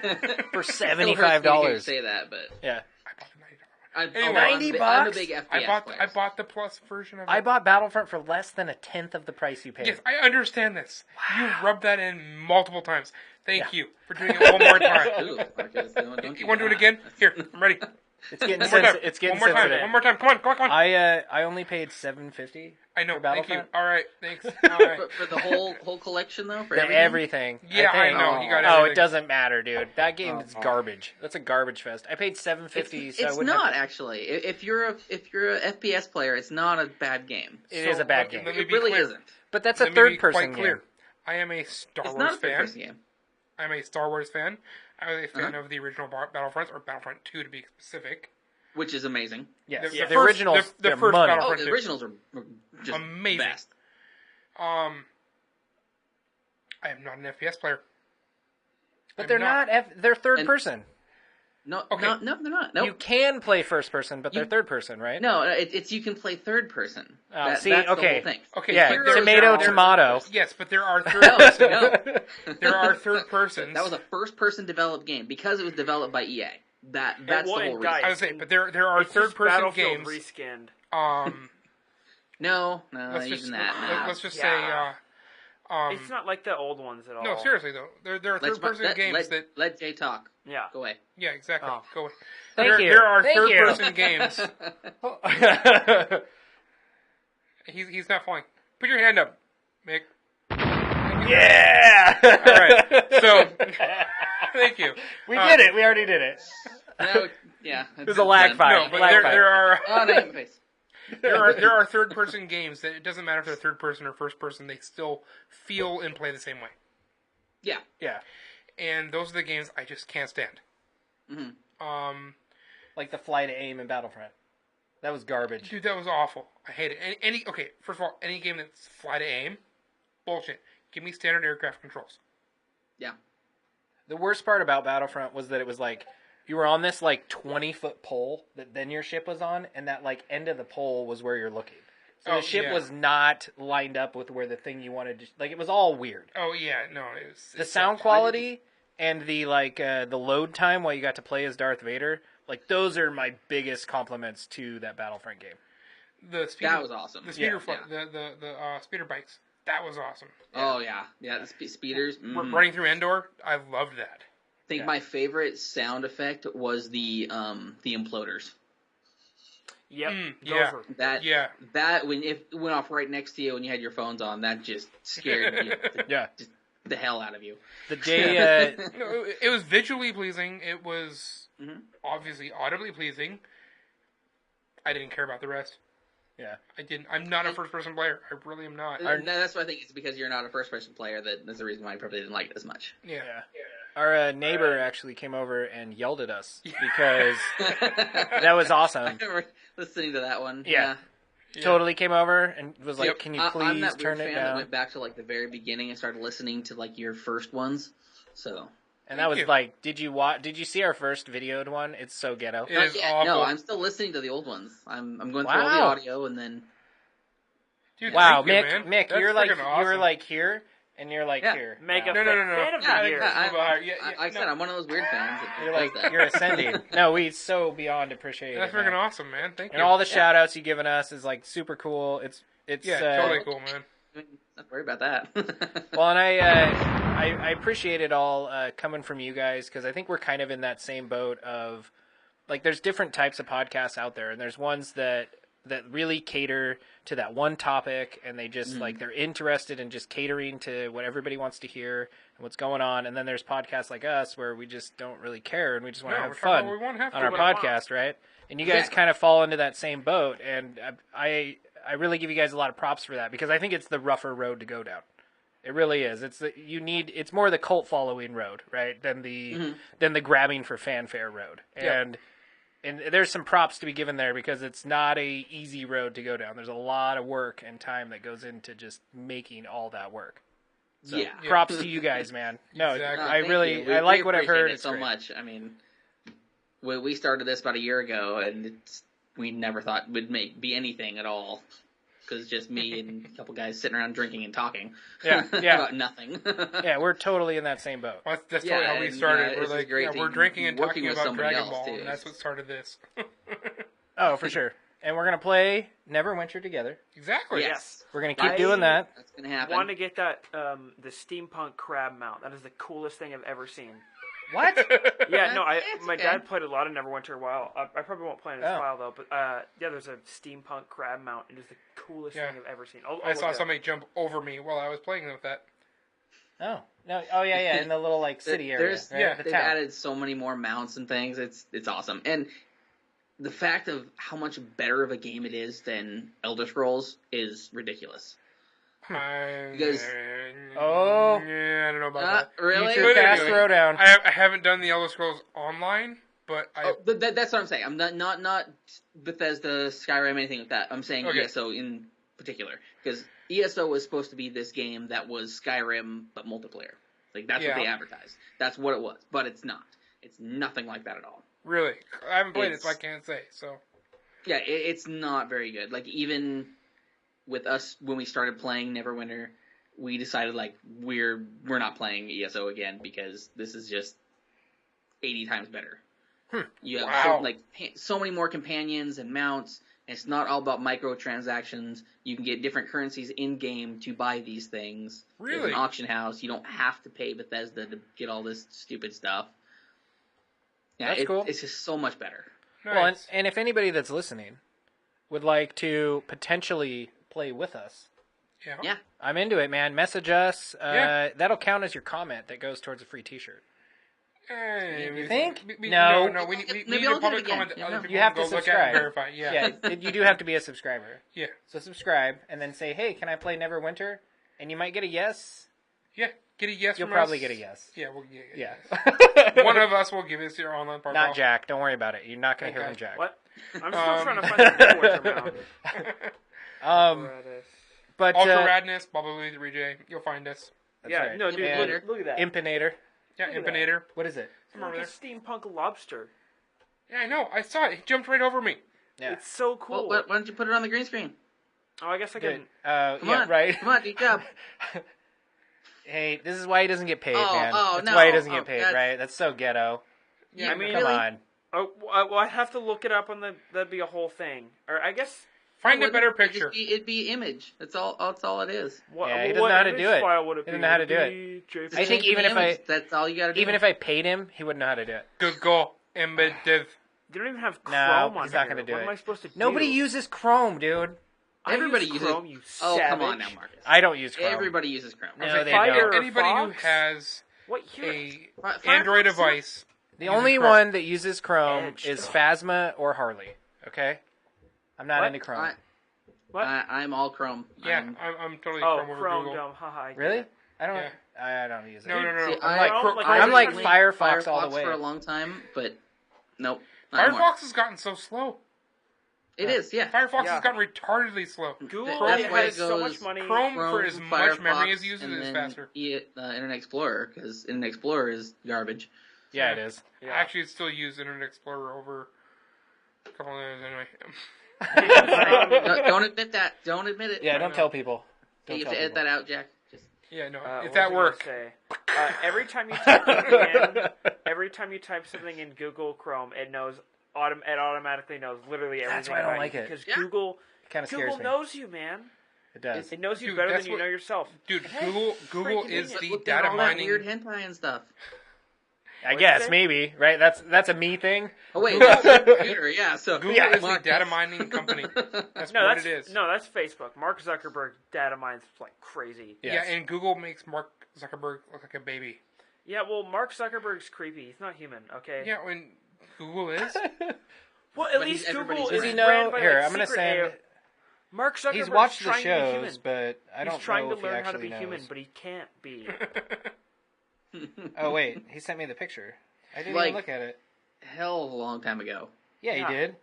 For It still hurts me to hear you $75. say that, but Yeah. I bought the $90 one. I'm, Anyway. I'm, $90? I'm a big FPS I player. bought the Plus version of it. I bought Battlefront for less than a tenth of the price you paid. Yes, I understand this. You rubbed that in multiple times. Thank Yeah. you for doing it one more time. Ooh, Marcus, don't You want to do it again? Here, I'm ready. It's getting One more time. it's getting One more time. sensitive. One more time. Come on, come on, come on. I only paid $750 I know. for Thank you. Battlefront. All right. Thanks. All right. for the whole collection though, for For everything. everything. Yeah, I think. know. You got Oh, everything. it doesn't matter, dude. That game is garbage. That's a garbage fest. I paid $750, It's so I wouldn't not have actually. If you're a FPS player, it's not a bad game. It is a bad let- game. let me It be really clear. isn't. But that's a Let me be third-person quite clear. game. I am a Star It's Wars not a fan. third-person game. I'm a Star Wars fan. I was a fan Uh-huh. of the original Battlefront, or Battlefront 2 to be specific. Which is amazing. Yes. The The first- originals, the they're first money. Battlefront- Oh, the two. originals are just Amazing. best. I am not an FPS player. But I'm they're not. not. They're third And- person. No, Okay. no, they're not. Nope. You can play first person, but they're You- third person, right? No, it's you can play third person. Oh, see, that's okay. the whole thing. Okay, Yeah, but there- tomato, there- tomato. Yes, but there are third No, person. no. There are third persons. That was a first person developed game because it was developed by EA. That's the whole reason. guys, I was saying, but there are It's third just person Battlefield games. reskinned. No, Let's just using that. let's just Yeah. say. It's not like the old ones at all. No, seriously though, there are third person games that. Let Jay talk. Yeah. Go away. Yeah, exactly. Oh. Go away. Thank you. There are Thank third you. person games. He's not falling. Put your hand up, Mick. Yeah! All right. So, thank you. We did it. We already did it. No, yeah. It was a lag file. No, but Lag file. there are Oh, no, your face. there are third person games that it doesn't matter if they're third person or first person, they still feel and play the same way. Yeah. Yeah. And those are the games I just can't stand. Mm-hmm. Like the fly to aim in Battlefront. That was garbage. Dude, that was awful. I hate it. Okay, first of all, any game that's fly to aim, bullshit. Give me standard aircraft controls. Yeah. The worst part about Battlefront was that it was like you were on this like 20-foot pole that then your ship was on, and that like end of the pole was where you're looking. So the ship was not lined up with where the thing you wanted to. Like it was all weird. Oh yeah, no, it was The sound quality and the the load time while you got to play as Darth Vader. Like those are my biggest compliments to that Battlefront game. The speeder, That was awesome. The speeder, Yeah. the speeder bikes. That was awesome. Oh yeah, the speeders. Running through Endor, I loved that. I think my favorite sound effect was the imploders. Yep. Yeah. Those That Yeah. that when it went off right next to you and you had your phones on, that just scared just the hell out of you. The day No, it was visually pleasing. It was obviously audibly pleasing. I didn't care about the rest. yeah. I didn't. I'm not a first person player. I really am not. No, that's why I think it's because you're not a first person player that's the reason why I probably didn't like it as much. Yeah. Our neighbor actually came over and yelled at us because that was awesome. I remember listening to that one. Yeah. Yeah. Totally came over and was like, Yep. "Can you I'm please that turn weird it fan that down?" went back to like the very beginning and started listening to like your first ones. So And that was Thank you. like, "Did you watch? Did you see our first videoed one? It's so ghetto." It is awful. no, I'm still listening to the old ones. I'm going through all the Wow. audio and then Dude, Wow, thank you, man. Mick, That's you're like freaking awesome. you're like here and you're like Yeah. here. Make now. a No. fan of yeah, the year. like I said, I'm one of those weird fans. That You're does like that. you're ascending. No, we so beyond appreciate That's it. man. freaking awesome, man. Thank And you. all the shout outs you've given us is like super cool. It's totally cool, man. Not worry about that. Well, and I appreciate it all coming from you guys because I think we're kind of in that same boat of like there's different types of podcasts out there, and there's ones that really cater to that one topic, and they just like they're interested in just catering to what everybody wants to hear and what's going on. And then there's podcasts like us where we just don't really care and we just want to No, have we're talking fun about we wanna have on our fun. podcast, right? And you guys Yeah. kind of fall into that same boat, and I really give you guys a lot of props for that because I think it's the rougher road to go down. It really is. It's more the cult following road, right, than the grabbing for fanfare road. And there's some props to be given there because it's not a easy road to go down. There's a lot of work and time that goes into just making all that work. So Yeah. props to you guys, man. No, Exactly. I Thank really you. I like we what I've appreciate heard. it It's so great. much. I mean, we started this about a year ago, and we never thought it would be anything at all. Because it's just me and a couple guys sitting around drinking and talking. Yeah. about nothing. Yeah, we're totally in that same boat. Well, that's Yeah, totally how we and, started. it's We're just like, great yeah, to we're drinking and working talking with about somebody Dragon else, Ball, too. and that's what started this. Oh, for sure. And we're gonna play Neverwinter together. Exactly. Yes. We're gonna keep I- doing that. That's going to happen. Want to get that the steampunk crab mount? That is the coolest thing I've ever seen. What? Yeah, no, It's my okay. dad played a lot of Neverwinter a while. I probably won't play in this Oh. while though. But yeah, there's a steampunk crab mount. It is the coolest Yeah. thing I've ever seen. I saw somebody jump over me while I was playing with that. Oh no! Oh yeah, in the little like city area, There's, right? yeah, The they've town. added so many more mounts and things. It's awesome. And the fact of how much better of a game it is than Elder Scrolls is ridiculous. Because- Oh. Yeah, I don't know about that. Really? Future But cast anyway, throwdown. I haven't done the Elder Scrolls Online, but I... Oh, but that's what I'm saying. I'm not Bethesda, Skyrim, anything like that. I'm saying Okay. ESO in particular. Because ESO was supposed to be this game that was Skyrim, but multiplayer. Like, that's what Yeah. they advertised. That's what it was. But it's not. It's nothing like that at all. Really? I haven't played it, so I It's- can't say. So Yeah, it's not very good. Like, even with us, when we started playing Neverwinter, we decided, like, we're not playing ESO again because this is just 80 times better. You have Wow. so many more companions and mounts, and it's not all about microtransactions. You can get different currencies in-game to buy these things. There's Really? an auction house. You don't have to pay Bethesda to get all this stupid stuff. Yeah, That's cool. It's just so much better. nice. Well, and if anybody that's listening would like to potentially play with us, Yeah. I'm into it, man. Message us. Yeah. That'll count as your comment that goes towards a free T-shirt. You think? No, No. we need Maybe a I'll do it public again. comment that You other know? people You have can to go look at and subscribe. verify. Yeah. You do have to be a subscriber. Yeah. So subscribe and then say, "Hey, can I play Neverwinter?" And you might get a yes. Yeah. Get a yes You'll from probably us. get a yes. Yeah, we'll get Yeah. One of us will give us your online part. Not Jack. Don't worry about it. You're not going to hear Okay. from Jack. What? I'm still trying to find the Neverwinter mound. But Ultra Radness, Bubble 3J. You'll find us. that's Yeah, right. no, dude, And look at that. Impinator. Yeah, Look at Impinator. What is it? It's like a steampunk lobster. Yeah, I know. I saw it. He jumped right over me. Yeah. It's so cool. Well, why don't you put it on the green screen? Oh, I guess I can. Good. Come Yeah, on. right. Come on, do your job. Hey, this is why he doesn't get paid, Oh, man. oh, That's no. why he doesn't Oh, get paid, that's- right? That's so ghetto. Yeah, I mean, Come really? on. Oh, well, I have to look it up on the. That'd be a whole thing. Or I guess. Find a Wouldn't better it just picture. It'd be image. That's all it is. What, Yeah, he what doesn't know how to image do it. file would it He be? doesn't know how to Would it do be Just I think change the even if I- image. That's all you got to do. Even if I paid him, he wouldn't know how to do it. Google embedded. They don't even have Chrome No, on he's not here. going to do What it. am I supposed to do? Nobody uses Chrome, dude. I Everybody use uses Chrome, you Oh, savage. come on now, Marcus. I don't use Chrome. Everybody uses Chrome. No, they Fire- don't. Anybody who Firefox? has What here? a Firefox? Android device. The only Chrome. one that uses Chrome Edge. is Phasma or Harley. Okay? I'm not What? into Chrome. What? I'm all Chrome. Yeah, I'm totally Oh, Chrome over Chrome, Google. dumb. Haha. I get Really? it. I don't. Yeah. I don't use it. No. See, I'm like, Chrome, I'm like originally Firefox all the way. for a long time, but nope. Not anymore. Firefox has gotten so slow. It is, yeah. Firefox Yeah. has gotten retardedly slow. Google That's has why it so goes much money. Chrome, for as much memory Firefox, as uses, and is then faster. Internet Explorer, because Internet Explorer is garbage. Yeah, it is. Yeah. I actually still use Internet Explorer over a couple of others anyway. Don't admit that. Don't admit it. Yeah, don't tell people. Don't You tell have to edit people. that out, Jack. Just Yeah, no. What if was that I gonna work, say? Every time you type something in, every time you type something in Google Chrome, it knows. It automatically knows literally everything. That's why I don't about like you, it. because Yeah. Google Kind of scares Google me. knows you, man. It does. It knows you Dude, better that's than you what- know yourself. dude, Hey, Google freaking is idiot. the look at data all that mining. weird hentai and stuff. I What'd guess you say? maybe right. That's a me thing. Oh wait, that's the computer. Yeah, so Google Yeah. is the data mining company. That's No, what that's it is. no, that's Facebook. Mark Zuckerberg data mines like crazy. Yes. Yeah, and Google makes Mark Zuckerberg look like a baby. Yeah, well, Mark Zuckerberg's creepy. He's not human. Okay. Yeah, when Google is. Well, at But least he's Google everybody's is Does he friend. know? ran by, Here, like, I'm gonna secret send. AI. Mark Zuckerberg's He's watched the trying to be human. shows, but I don't He's trying know to if he learn how to actually be knows. human, but he can't be. Oh wait, he sent me the picture. I didn't Like- even look at it. hell of a long time ago. Yeah, Yeah. he did.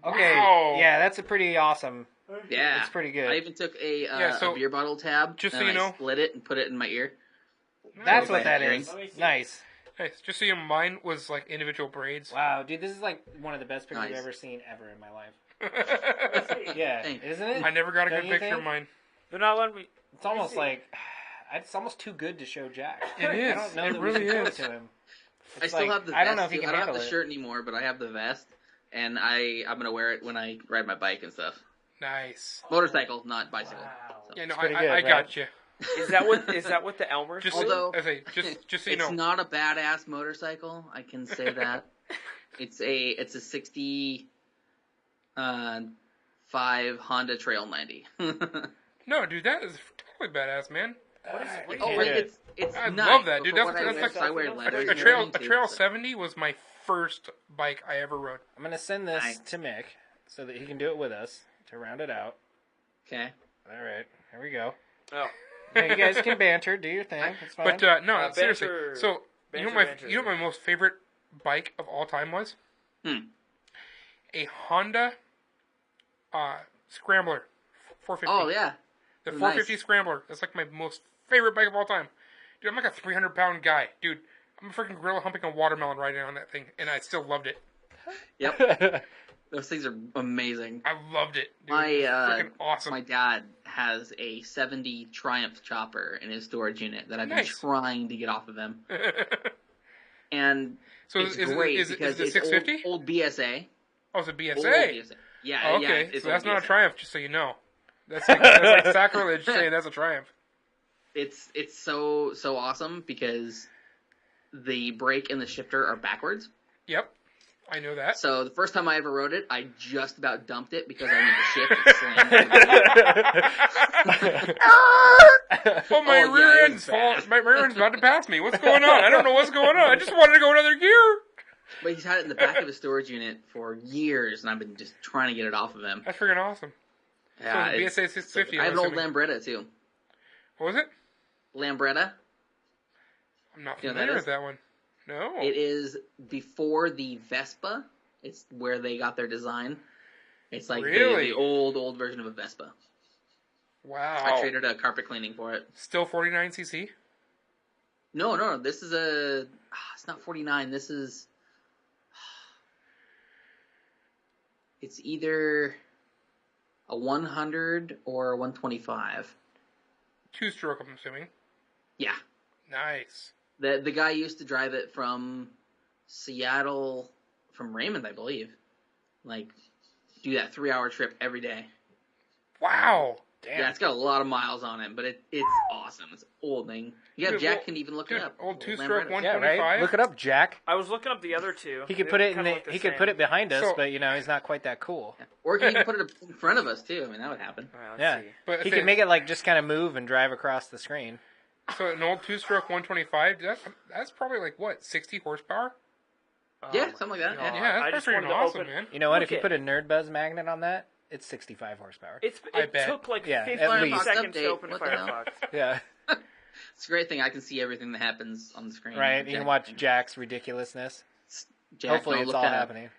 Okay, Wow. yeah, that's a pretty awesome. Yeah, It's pretty good. I even took a, Yeah, so- a beer bottle tab, just so and you know- I split it and put it in my ear. That's So what if that I is. Let me see. Nice. Nice. Just so you know, mine was like individual braids. Wow, dude, this is like one of the best pictures Nice. I've ever seen ever in my life. I Yeah, Thanks. isn't it? never got a Don't good you picture think? of mine. They're not letting me. It's almost see. like it's almost too good to show Jack. It I is. don't know It that really we should show is. it to him. I It's still like, have the vest. I don't know if he too. can I don't have handle the it. shirt anymore, but I have the vest, and I'm gonna wear it when I ride my bike and stuff. Nice. Motorcycle, not bicycle. Wow. So. Yeah, no, It's pretty I good, got right? you. Is that what the Elmers? Just, do? Although- I say, just so you It's know, not a badass motorcycle. I can say that. It's a 65 Honda Trail 90. no, dude, that is totally badass, man. What is it? What Oh, do you but Yeah. it's I nice, love that, but dude. for That's- what I that's wear, like- I wear a leather. A trail too, so- 70 was my first bike I ever rode. I'm gonna send this Nice. to Mick so that he can do it with us to round it out. Okay. All right, here we go. Oh, Yeah, you guys can banter, do your thing. It's fine. But no, seriously. banter- So you know banter. what my most favorite bike of all time was? A Honda Scrambler 450. Oh yeah. The Nice. 450 Scrambler. That's like my most favorite bike of all time. Dude, I'm like a 300-pound guy. Dude, I'm a freaking gorilla humping a watermelon riding on that thing, and I still loved it. Yep. Those things are amazing. I loved it. Dude. My it was freaking awesome. My dad has a 70 Triumph chopper in his storage unit that I've been Nice. trying to get off of him. And So it's is great it because the it's 650? old BSA. Oh, it's a BSA. Old BSA. Yeah, Oh, yeah. okay, It's so that's old not a BSA. Triumph, just so you know. That's like sacrilege saying that's a Triumph. It's so awesome because the brake and the shifter are backwards. Yep, I know that. So the first time I ever rode it, I just about dumped it because I went to shift and slammed. Oh, my Oh, yeah, rear it end's was bad. my rear end's about to pass me. What's going on? I don't know what's going on. I just wanted to go another gear. But he's had it in the back of his storage unit for years, and I've been just trying to get it off of him. That's freaking awesome. Yeah, so the it's- BSA 650. I have I'm an old assuming. Lambretta too. What was it? Lambretta. I'm not You know what that familiar is? with that one. No. It is before the Vespa. It's where they got their design. It's like Really? the old version of a Vespa. Wow. I traded a carpet cleaning for it. Still 49cc? No. This is a. It's not 49. This is. It's either a 100 or a 125. Two-stroke, I'm assuming. Yeah. Nice. The guy used to drive it from Seattle, from Raymond, I believe. Like, do that 3-hour trip every day. Wow. Damn. Yeah, it's got a lot of miles on it, but it's awesome. It's an old thing. Yeah, Dude, Jack well, can even look dude, it up. old Old two-stroke Lambretta. Yeah, 125? right. Look it up, Jack. I was looking up the other two. He could They put it in kinda the. look the He could same. put it behind us, So- but he's not quite that cool. Or he can even put it in front of us, too. I mean, that would happen. All right, let's Yeah, see. But he if could make it like just kind of move and drive across the screen. So an old two-stroke 125, that's probably like, what, 60 horsepower? Yeah, Oh something like that. my Yeah. God. Yeah, I that's just freaking wanted to awesome, open- man. You know what? Look If you at- put a Nerdbuzz magnet on that, it's 65 horsepower. I It bet. took like Yeah, 50 at least. seconds to Update. open What the hell? Firefox. Yeah, It's a great thing. I can see everything that happens on the screen. right. You Jack can watch Jack's ridiculousness. Jack Hopefully, can it's look all that up. happening.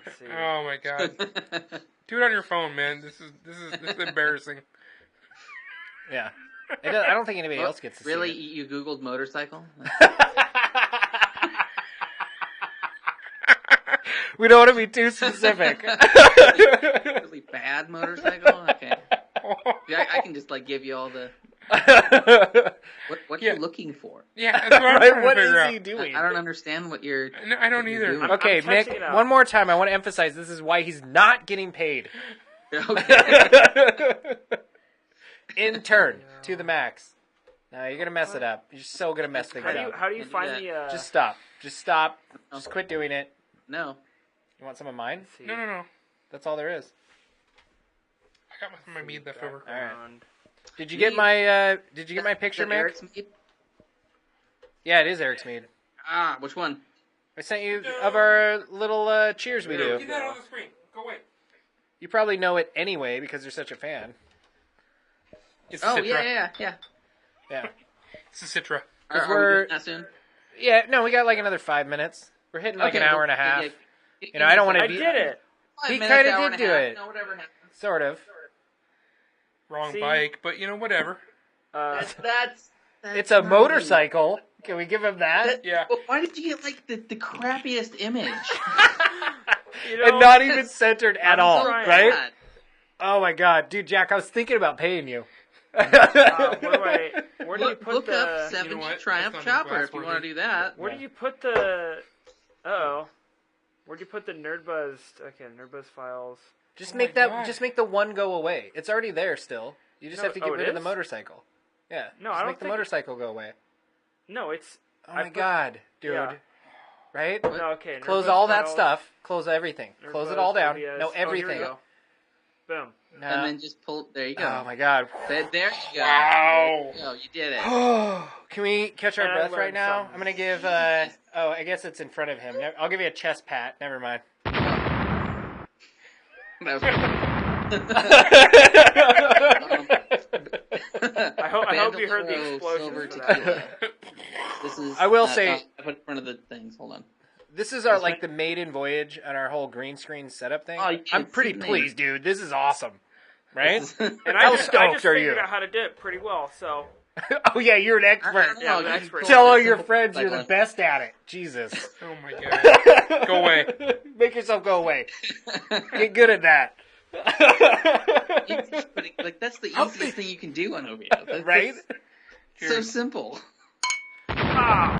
Let's see. Oh my god. Do it on your phone, man. This is embarrassing. Yeah, I don't think anybody else gets to Really? see You Googled motorcycle? it. We don't want to be too specific. Really bad motorcycle? Okay. Yeah, I can just like give you all the. What Yeah. you looking for? Yeah, that's what I'm Right, trying what to figure is out. he doing? I don't understand what you're. No, I don't what you're either. doing. Okay, I'm testing Mick, it out. one more time. I want to emphasize this is why he's not getting paid. Okay. Intern to the max. No, you're gonna mess it up. You're so gonna mess things up. How do you Can't do find that. the? Just stop. Just stop. Just quit doing it. No. You want some of mine? let's see. No. That's all there is. I got my mead left over. All right. Background. Did you get my picture, Is that Mick? Eric's mead? Yeah, it is Eric's mead. Ah, which one? I sent you of our little cheers we Get do. that on the screen. Go away. You probably know it anyway because you're such a fan. It's Oh Citra. yeah. Yeah. It's a Citra. Are we we're- doing that soon? Yeah, no, we got like another 5 minutes. We're hitting like Okay, an hour well, and a half. yeah, You know, I don't wanna I be- did it. 5 He minutes, kinda hour did and a do half. it. No, whatever happens. Sort of. Wrong See? bike, but whatever. That's It's a not motorcycle. Can we give him that? That, Yeah. But why did you get like the crappiest image? You know, And not even centered at all, So right? bad. Oh my god, dude, Jack, I was thinking about paying you. where do you put Look the? up 70 You know what? Triumph That's not Chopper if you glass want to do that. Where do you put the? Uh-oh. Where'd you put the Nerdbuzzed? Okay, Nerdbuzzed files. Just Oh make my that. God. Just make the one go away. It's already there still. You just No, have to get it rid of the is? motorcycle. Yeah. No, just I don't make the think- motorcycle go away. No, it's. Oh I my put- god, dude. Yeah. Right? No, okay. Close Nerdbuzzed all that files, stuff. Close everything. Close it all Nerdbuzzed, down. OBS. No, Oh, here we everything. go. Boom. No. And then just pull. There you go. Oh my god. There you go. Wow. There you go. You did it. Can we catch our And I breath right learned now? something. I'm gonna give. Oh, I guess it's in front of him. I'll give you a chest pat. Never mind. That was I hope you heard the Bandolo explosions Silver for that. Tequila. This is. I will say- I put it in front of the things. Hold on. This is our This like might- the maiden voyage on our whole green screen setup thing. Oh, you I'm can't pretty see me. pleased, dude. This is awesome. Right? And How I stoked just are figured you? out how to do it pretty well. So Oh yeah, you're an expert. I don't know, Yeah, you expert. can Tell pull all it your simple, friends like you're the a- best at it. Jesus. Oh my god. Go away. Make yourself go away. Get good at that. But like that's the easiest thing you can do on OBO. That's Right? so simple. Oh,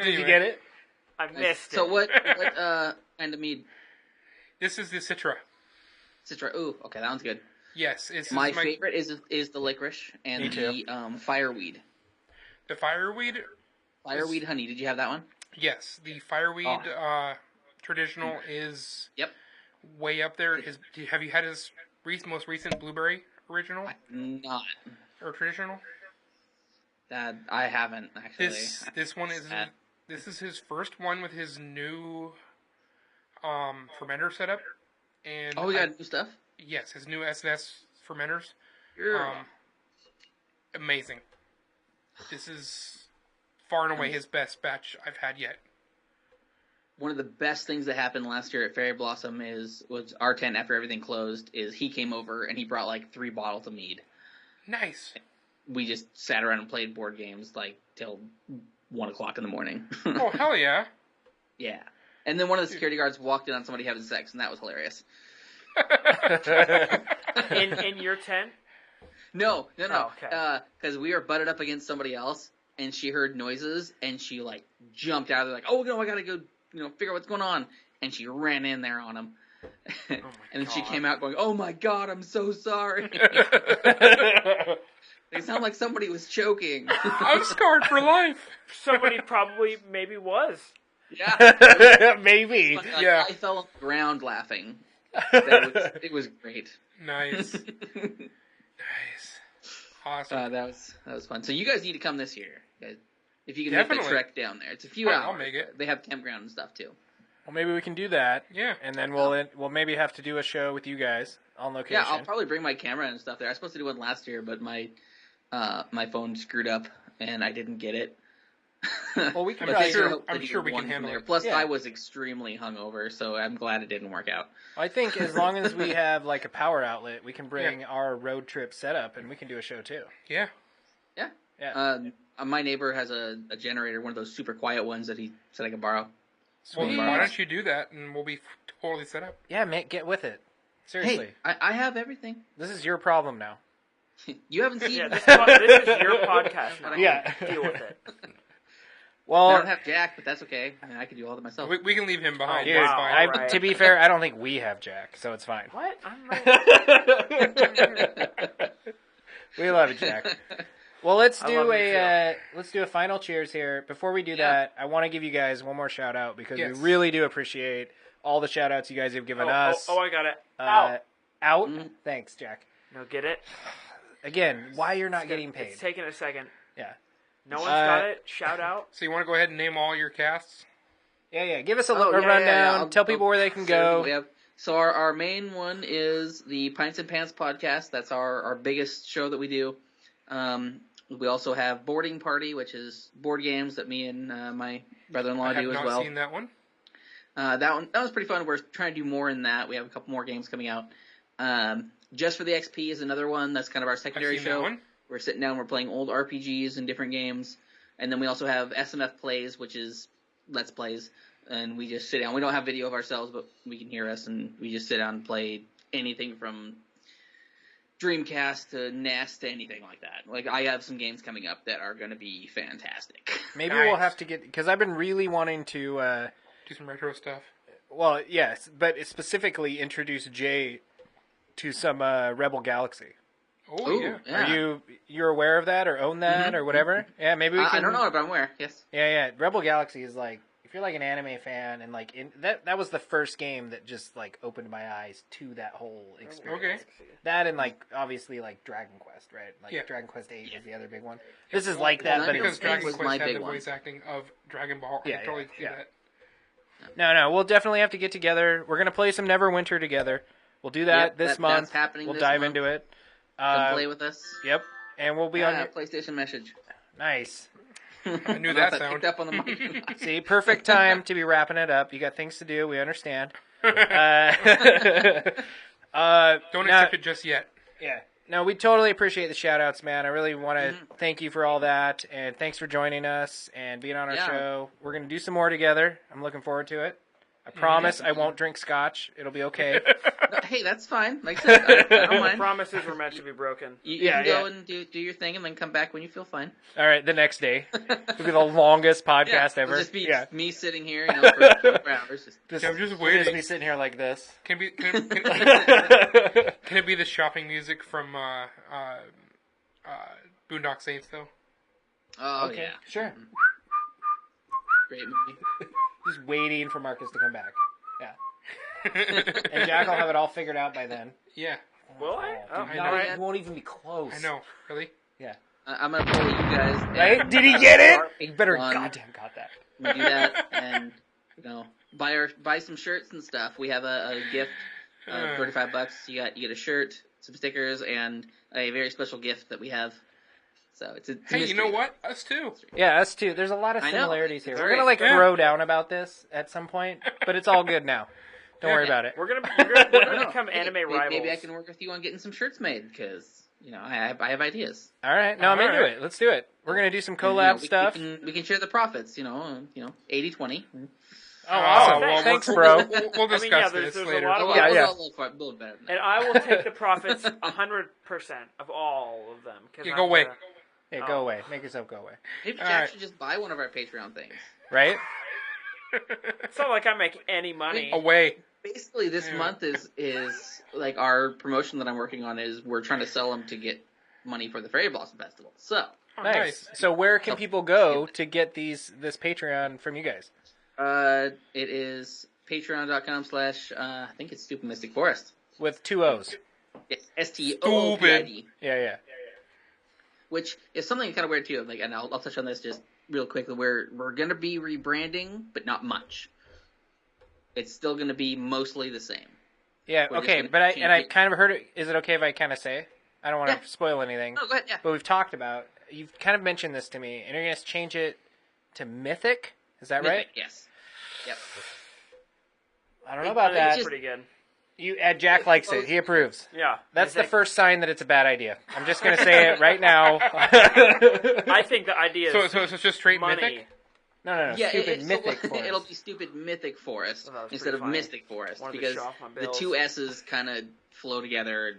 Did you get it? I missed it. So what kind of mead? This is the Citra. Citra. Ooh, okay, that one's good. Yes, it's My favorite is the licorice and Me too. the fireweed. The fireweed. Fireweed honey. Did you have that one? Yes, the fireweed traditional is Yep. way up there. Have you had his most recent blueberry original Not or traditional? that. I haven't actually. This one is Sad. this is his first one with his new fermenter setup. And Oh, we got new stuff. yes, his new SNS fermenters. Yeah. Amazing. This is far and away his best batch I've had yet. One of the best things that happened last year at Fairy Blossom was our tent after everything closed. Is he came over and he brought like 3 bottles of mead. Nice. We just sat around and played board games like till 1 o'clock in the morning. Oh hell yeah! Yeah. And then one of the security guards walked in on somebody having sex, and that was hilarious. in your tent? No. Oh, okay. Because we were butted up against somebody else, and she heard noises, and she like jumped out of there like, oh no, I gotta go, figure out what's going on. And she ran in there on him. And then she came out going, oh my god, I'm so sorry. They sound like somebody was choking. I'm scarred for life. Somebody probably maybe was. Yeah. Maybe. Like, Yeah. I fell on the ground laughing. It was great. Nice. Nice. Awesome. That was fun. So you guys need to come this year, guys. If you can Definitely. make the trek down there, it's a few Oh, hours. I'll make it. They have campground and stuff too. Well, maybe we can do that. Yeah. And then we'll maybe have to do a show with you guys on location. Yeah, I'll probably bring my camera and stuff there. I was supposed to do one last year, but my phone screwed up and I didn't get it. Well, we can But probably they do- hope I'm that you sure get we can one handle from there. it. Plus, Yeah. I was extremely hungover, so I'm glad it didn't work out. I think as long as we have like a power outlet, we can bring our road trip setup and we can do a show too. Yeah. Yeah. Yeah. My neighbor has a generator, one of those super quiet ones that he said I could borrow. Well, Sweet. why don't you do that and we'll be totally set up. Yeah, mate, get with it. Seriously. Hey, I have everything. This is your problem now. You haven't seen Yeah, it. this is your podcast now. Yeah. Deal with it. I Well, don't have Jack, but that's okay. I mean, I can do all that myself. We can leave him behind. dude, It's wow. fine. Right. to be fair, I don't think we have Jack, so it's fine. What? I'm right. We love it, Jack. Well, let's I do love a final cheers here. Before we do that, I want to give you guys one more shout out because Yes. we really do appreciate all the shout outs you guys have given us. I got it. Ow. Out. Mhm. Thanks, Jack. No, get it? Again, why you're not getting paid? It's taking a second. Yeah. No one's got it. Shout out. So you want to go ahead and name all your casts? Yeah. Give us a Oh, yeah, rundown. I'll- Tell people where they can go. We have, so our main one is the Pints and Pants podcast. That's our biggest show that we do. We also have Boarding Party, which is board games that me and my brother-in-law I have do as not well. seen that one. That was pretty fun. We're trying to do more in that. We have a couple more games coming out. Just for the XP is another one. That's kind of our I've secondary seen that show. one. We're sitting down, we're playing old RPGs and different games. And then we also have SMF Plays, which is Let's Plays. And we just sit down. We don't have video of ourselves, but we can hear us, and we just sit down and play anything from Dreamcast to NES to anything like that. Like, I have some games coming up that are going to be fantastic. Maybe Nice. we'll have to get because I've been really wanting to. Do some retro stuff. Well, yes, but specifically introduce Jay to some Rebel Galaxy. Oh, Ooh, yeah. yeah. You're aware of that or own that or whatever? Yeah, maybe we can. I don't know, but I'm aware, yes. Yeah. Rebel Galaxy is like if you're like an anime fan and like that was the first game that just like opened my eyes to that whole experience. Okay. That and like obviously like Dragon Quest, right? Like Yeah. Dragon Quest 8 is the other big one. This is like that, Well, but that Because it's, Dragon was Quest my had big the one. voice acting of Dragon Ball. I Yeah, can totally see yeah. that. no. We'll definitely have to get together. We're gonna play some Neverwinter together. We'll do that Yep, this that's month. happening We'll this dive month. into it. Come play with us. Yep, and we'll be on. Your... PlayStation Message. Nice. I knew I'm that not sound. picked up on the mic. See, perfect time to be wrapping it up. You got things to do. We understand. Don't Now- accept it just yet. Yeah. No, we totally appreciate the shout-outs, man. I really want to thank you for all that, and thanks for joining us and being on our show. We're going to do some more together. I'm looking forward to it. I promise I won't drink scotch. It'll be okay. Hey, that's fine. Like I said, I don't mind. Promises were meant to be broken. You can go and do your thing and then come back when you feel fine. All right, the next day. It'll be the longest podcast ever. It'll just be me sitting here, for 4 hours. I'm just Just waiting. me sitting here like this. Can it be the shopping music from Boondock Saints though? Oh, Okay, yeah. sure. Great movie. Just waiting for Marcus to come back. Yeah. And Jack will have it all figured out by then. Yeah, Will I? Oh, I No, know. it won't even be close. I know. Really? Yeah. I'm going to pull you guys. Right? Did he get it? He better goddamn got that. We do that and, buy some shirts and stuff. We have a gift of $35. You get a shirt, some stickers, and a very special gift that we have. So it's a Hey, you mystery. know what? Us too. Yeah, us too. There's a lot of I know. similarities here. It's We're great. gonna throw down about this at some point, but it's all good now. Don't worry about it. We're gonna become Hey, anime rivals. Maybe I can work with you on getting some shirts made because I have ideas. All right, no, I'm All into right. it. Let's do it. We're gonna do some And, collab stuff. We can share the profits. 80-20. Oh, awesome! well, thanks, we'll- bro. We'll I mean, yeah, discuss there's this a later. lot of We'll Yeah. build better than that. And I will take the profits 100% of all of them. Yeah, go away. Hey, go away. Make yourself go away. Maybe All Jack right. should just buy one of our Patreon things. Right? It's not like I make any money. Away. Basically, this month is like our promotion that I'm working on is we're trying to sell them to get money for the Fairy Blossom Festival. So, Oh, Nice. So where can people go to get this Patreon from you guys? it is patreon.com/ I think it's Stoopid Mystic Forest. With 2 O's. STOOPID. Yeah. Which is something kind of weird too. Like, and I'll touch on this just real quick. We're going to be rebranding, but not much. It's still going to be mostly the same. Yeah, We're just okay, gonna but change I it. kind of heard it. Is it okay if I kind of say? I don't want to Yeah. spoil anything. No, go ahead. Yeah. But we've talked about, you've kind of mentioned this to me, and you're going to change it to Mythic? Is that right? Yes. Yep. I don't know about It's that. just- Pretty good. Jack likes it. He approves. Yeah. That's the Mythic. first sign that it's a bad idea. I'm just going to say it right now. I think the idea is So it's just straight money. mythic? No. Yeah, Stupid Mythic Forest. It'll be Stupid Mythic Forest Well, that was instead pretty of funny. Mystic Forest Wanted to because show off my the bills. two S's kind of flow together.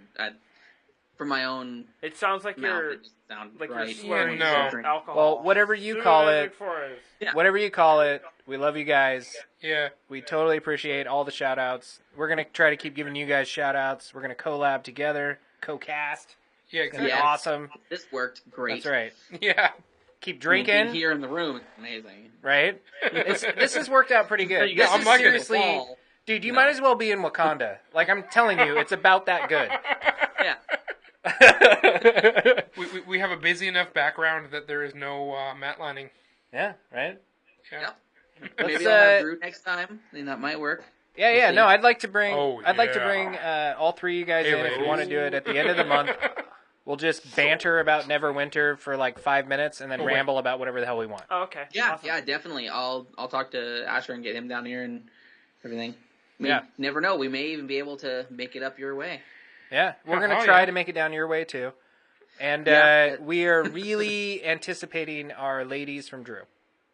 For my own It sounds like mouth, you're it just sounds like right. you're slurring no. alcohol. Well, whatever you call it, Forest. whatever you call it, we love you guys. Yeah. We totally appreciate all the shout-outs. We're going to try to keep giving you guys shout-outs. We're going to collab together, co-cast. Yeah, It's going to exactly. be Yes. awesome. This worked great. That's right. Yeah. Keep I mean, being drinking, here in the room, it's amazing. right? This has worked out pretty good. You This guys is liking it. seriously... Fall. Dude, you might as well be in Wakanda. Like, I'm telling you, it's about that good. Yeah. We have a busy enough background that there is no matte lining. Yeah, right? Yeah. Yep. Let's, Maybe I'll have brew next time, and that might work. Yeah, no, I'd like to bring Oh, I'd like to yeah. bring all three of you guys Hey, in if you ladies. want to do it at the end of the month. We'll just banter about Neverwinter for like 5 minutes and then wait. ramble about whatever the hell we want. Oh, okay. Yeah, Awesome. yeah, definitely. I'll talk to Asher and get him down here and everything. Yeah. Never know. We may even be able to make it up your way. Yeah, we're going to Oh, try yeah. to make it down your way too. And Yeah. we are really anticipating our ladies from Drew.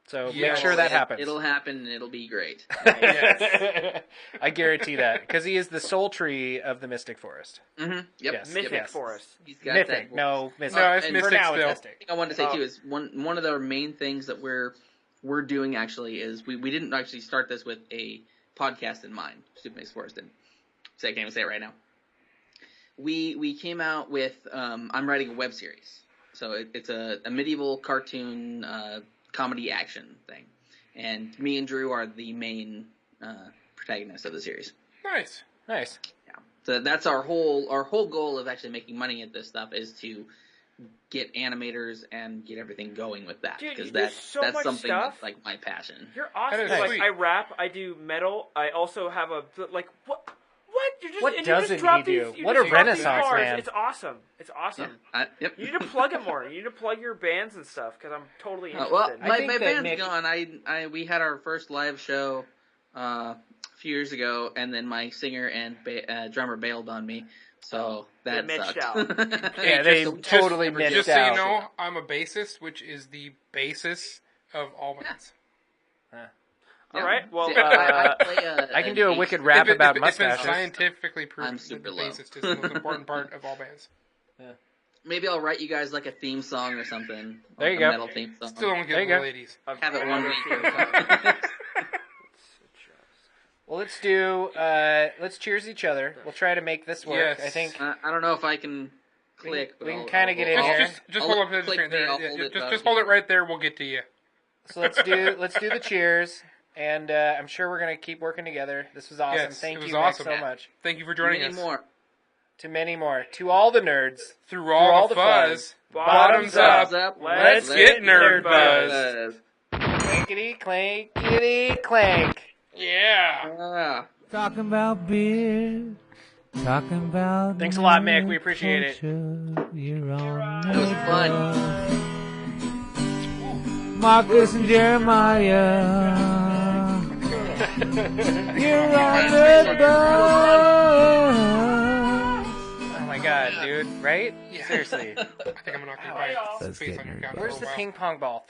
So Yeah. make sure that happens. It'll happen, and it'll be great. I guarantee that because he is the sultry of the Mystic Forest. Mm-hmm. Yep. Yes. Mythic Yes. Forest. He's got Mythic, that. no Mystic. No, it's and Mystic for now, still. it's Mystic. thing I wanted to say Oh. too is one of the main things that we're doing actually is we didn't actually start this with a podcast in mind. Stupid Mystic Forest didn't. So I can't even say it right now. We came out with I'm writing a web series, so it's a medieval cartoon comedy action thing, and me and Drew are the main protagonists of the series. Nice. Nice. Yeah. So that's our whole goal of actually making money at this stuff is to get animators and get everything going with that Dude, because you do that's so much something stuff. that's like my passion. You're awesome. That is Like sweet. I rap, I do metal. I also have a like what? You're just, What and you just doesn't drop he these- do? you What just a drop these renaissance bars. man. It's awesome. It's awesome. Yep. You need to plug it more. You need to plug your bands and stuff because I'm totally interested. Well, I my think that band's Mick- gone. We had our first live show a few years ago, and then my singer and drummer bailed on me. So that They mitched sucked. out. Yeah, they totally Just missed so you out. know, I'm a bassist, which is the basis of all bands. All right. Well, See, I play I can do a wicked rap about It's been mustaches. scientifically proven I'm that super the low. bassist is the most important part of all bands. Maybe I'll write you guys like a theme song or something. There you like go. A metal theme song. Still don't There give you the go. ladies. Have it one week. Well, let's cheers each other. We'll try to make this work. Yes. I think I don't know if I can click. we but can I'll- kinda I'll get in hold- here. Just I'll hold up to the click screen there. I'll Yeah, hold it just hold it right there. We'll get to you. so. Let's do the cheers, and I'm sure we're gonna keep working together. This was awesome. Yes, Thank it was you, Mick, awesome. so much. Thank you for joining Many us. more. To many more, to all the nerds. Through all the fuzz, bottoms up. Let's get nerd buzzed. Clankety clankety clank. Yeah. Ah. Talking about beer. Talking about. Thanks a lot, Mick. We appreciate it. You're on That was fun. Marcus and Jeremiah. You're on Nerdbuzzed. Oh my god, dude! Right? Yeah. Seriously. I think I'm gonna knock you right. Let's Face get on your nerd couch buzzed. for Where's a the while. ping pong ball?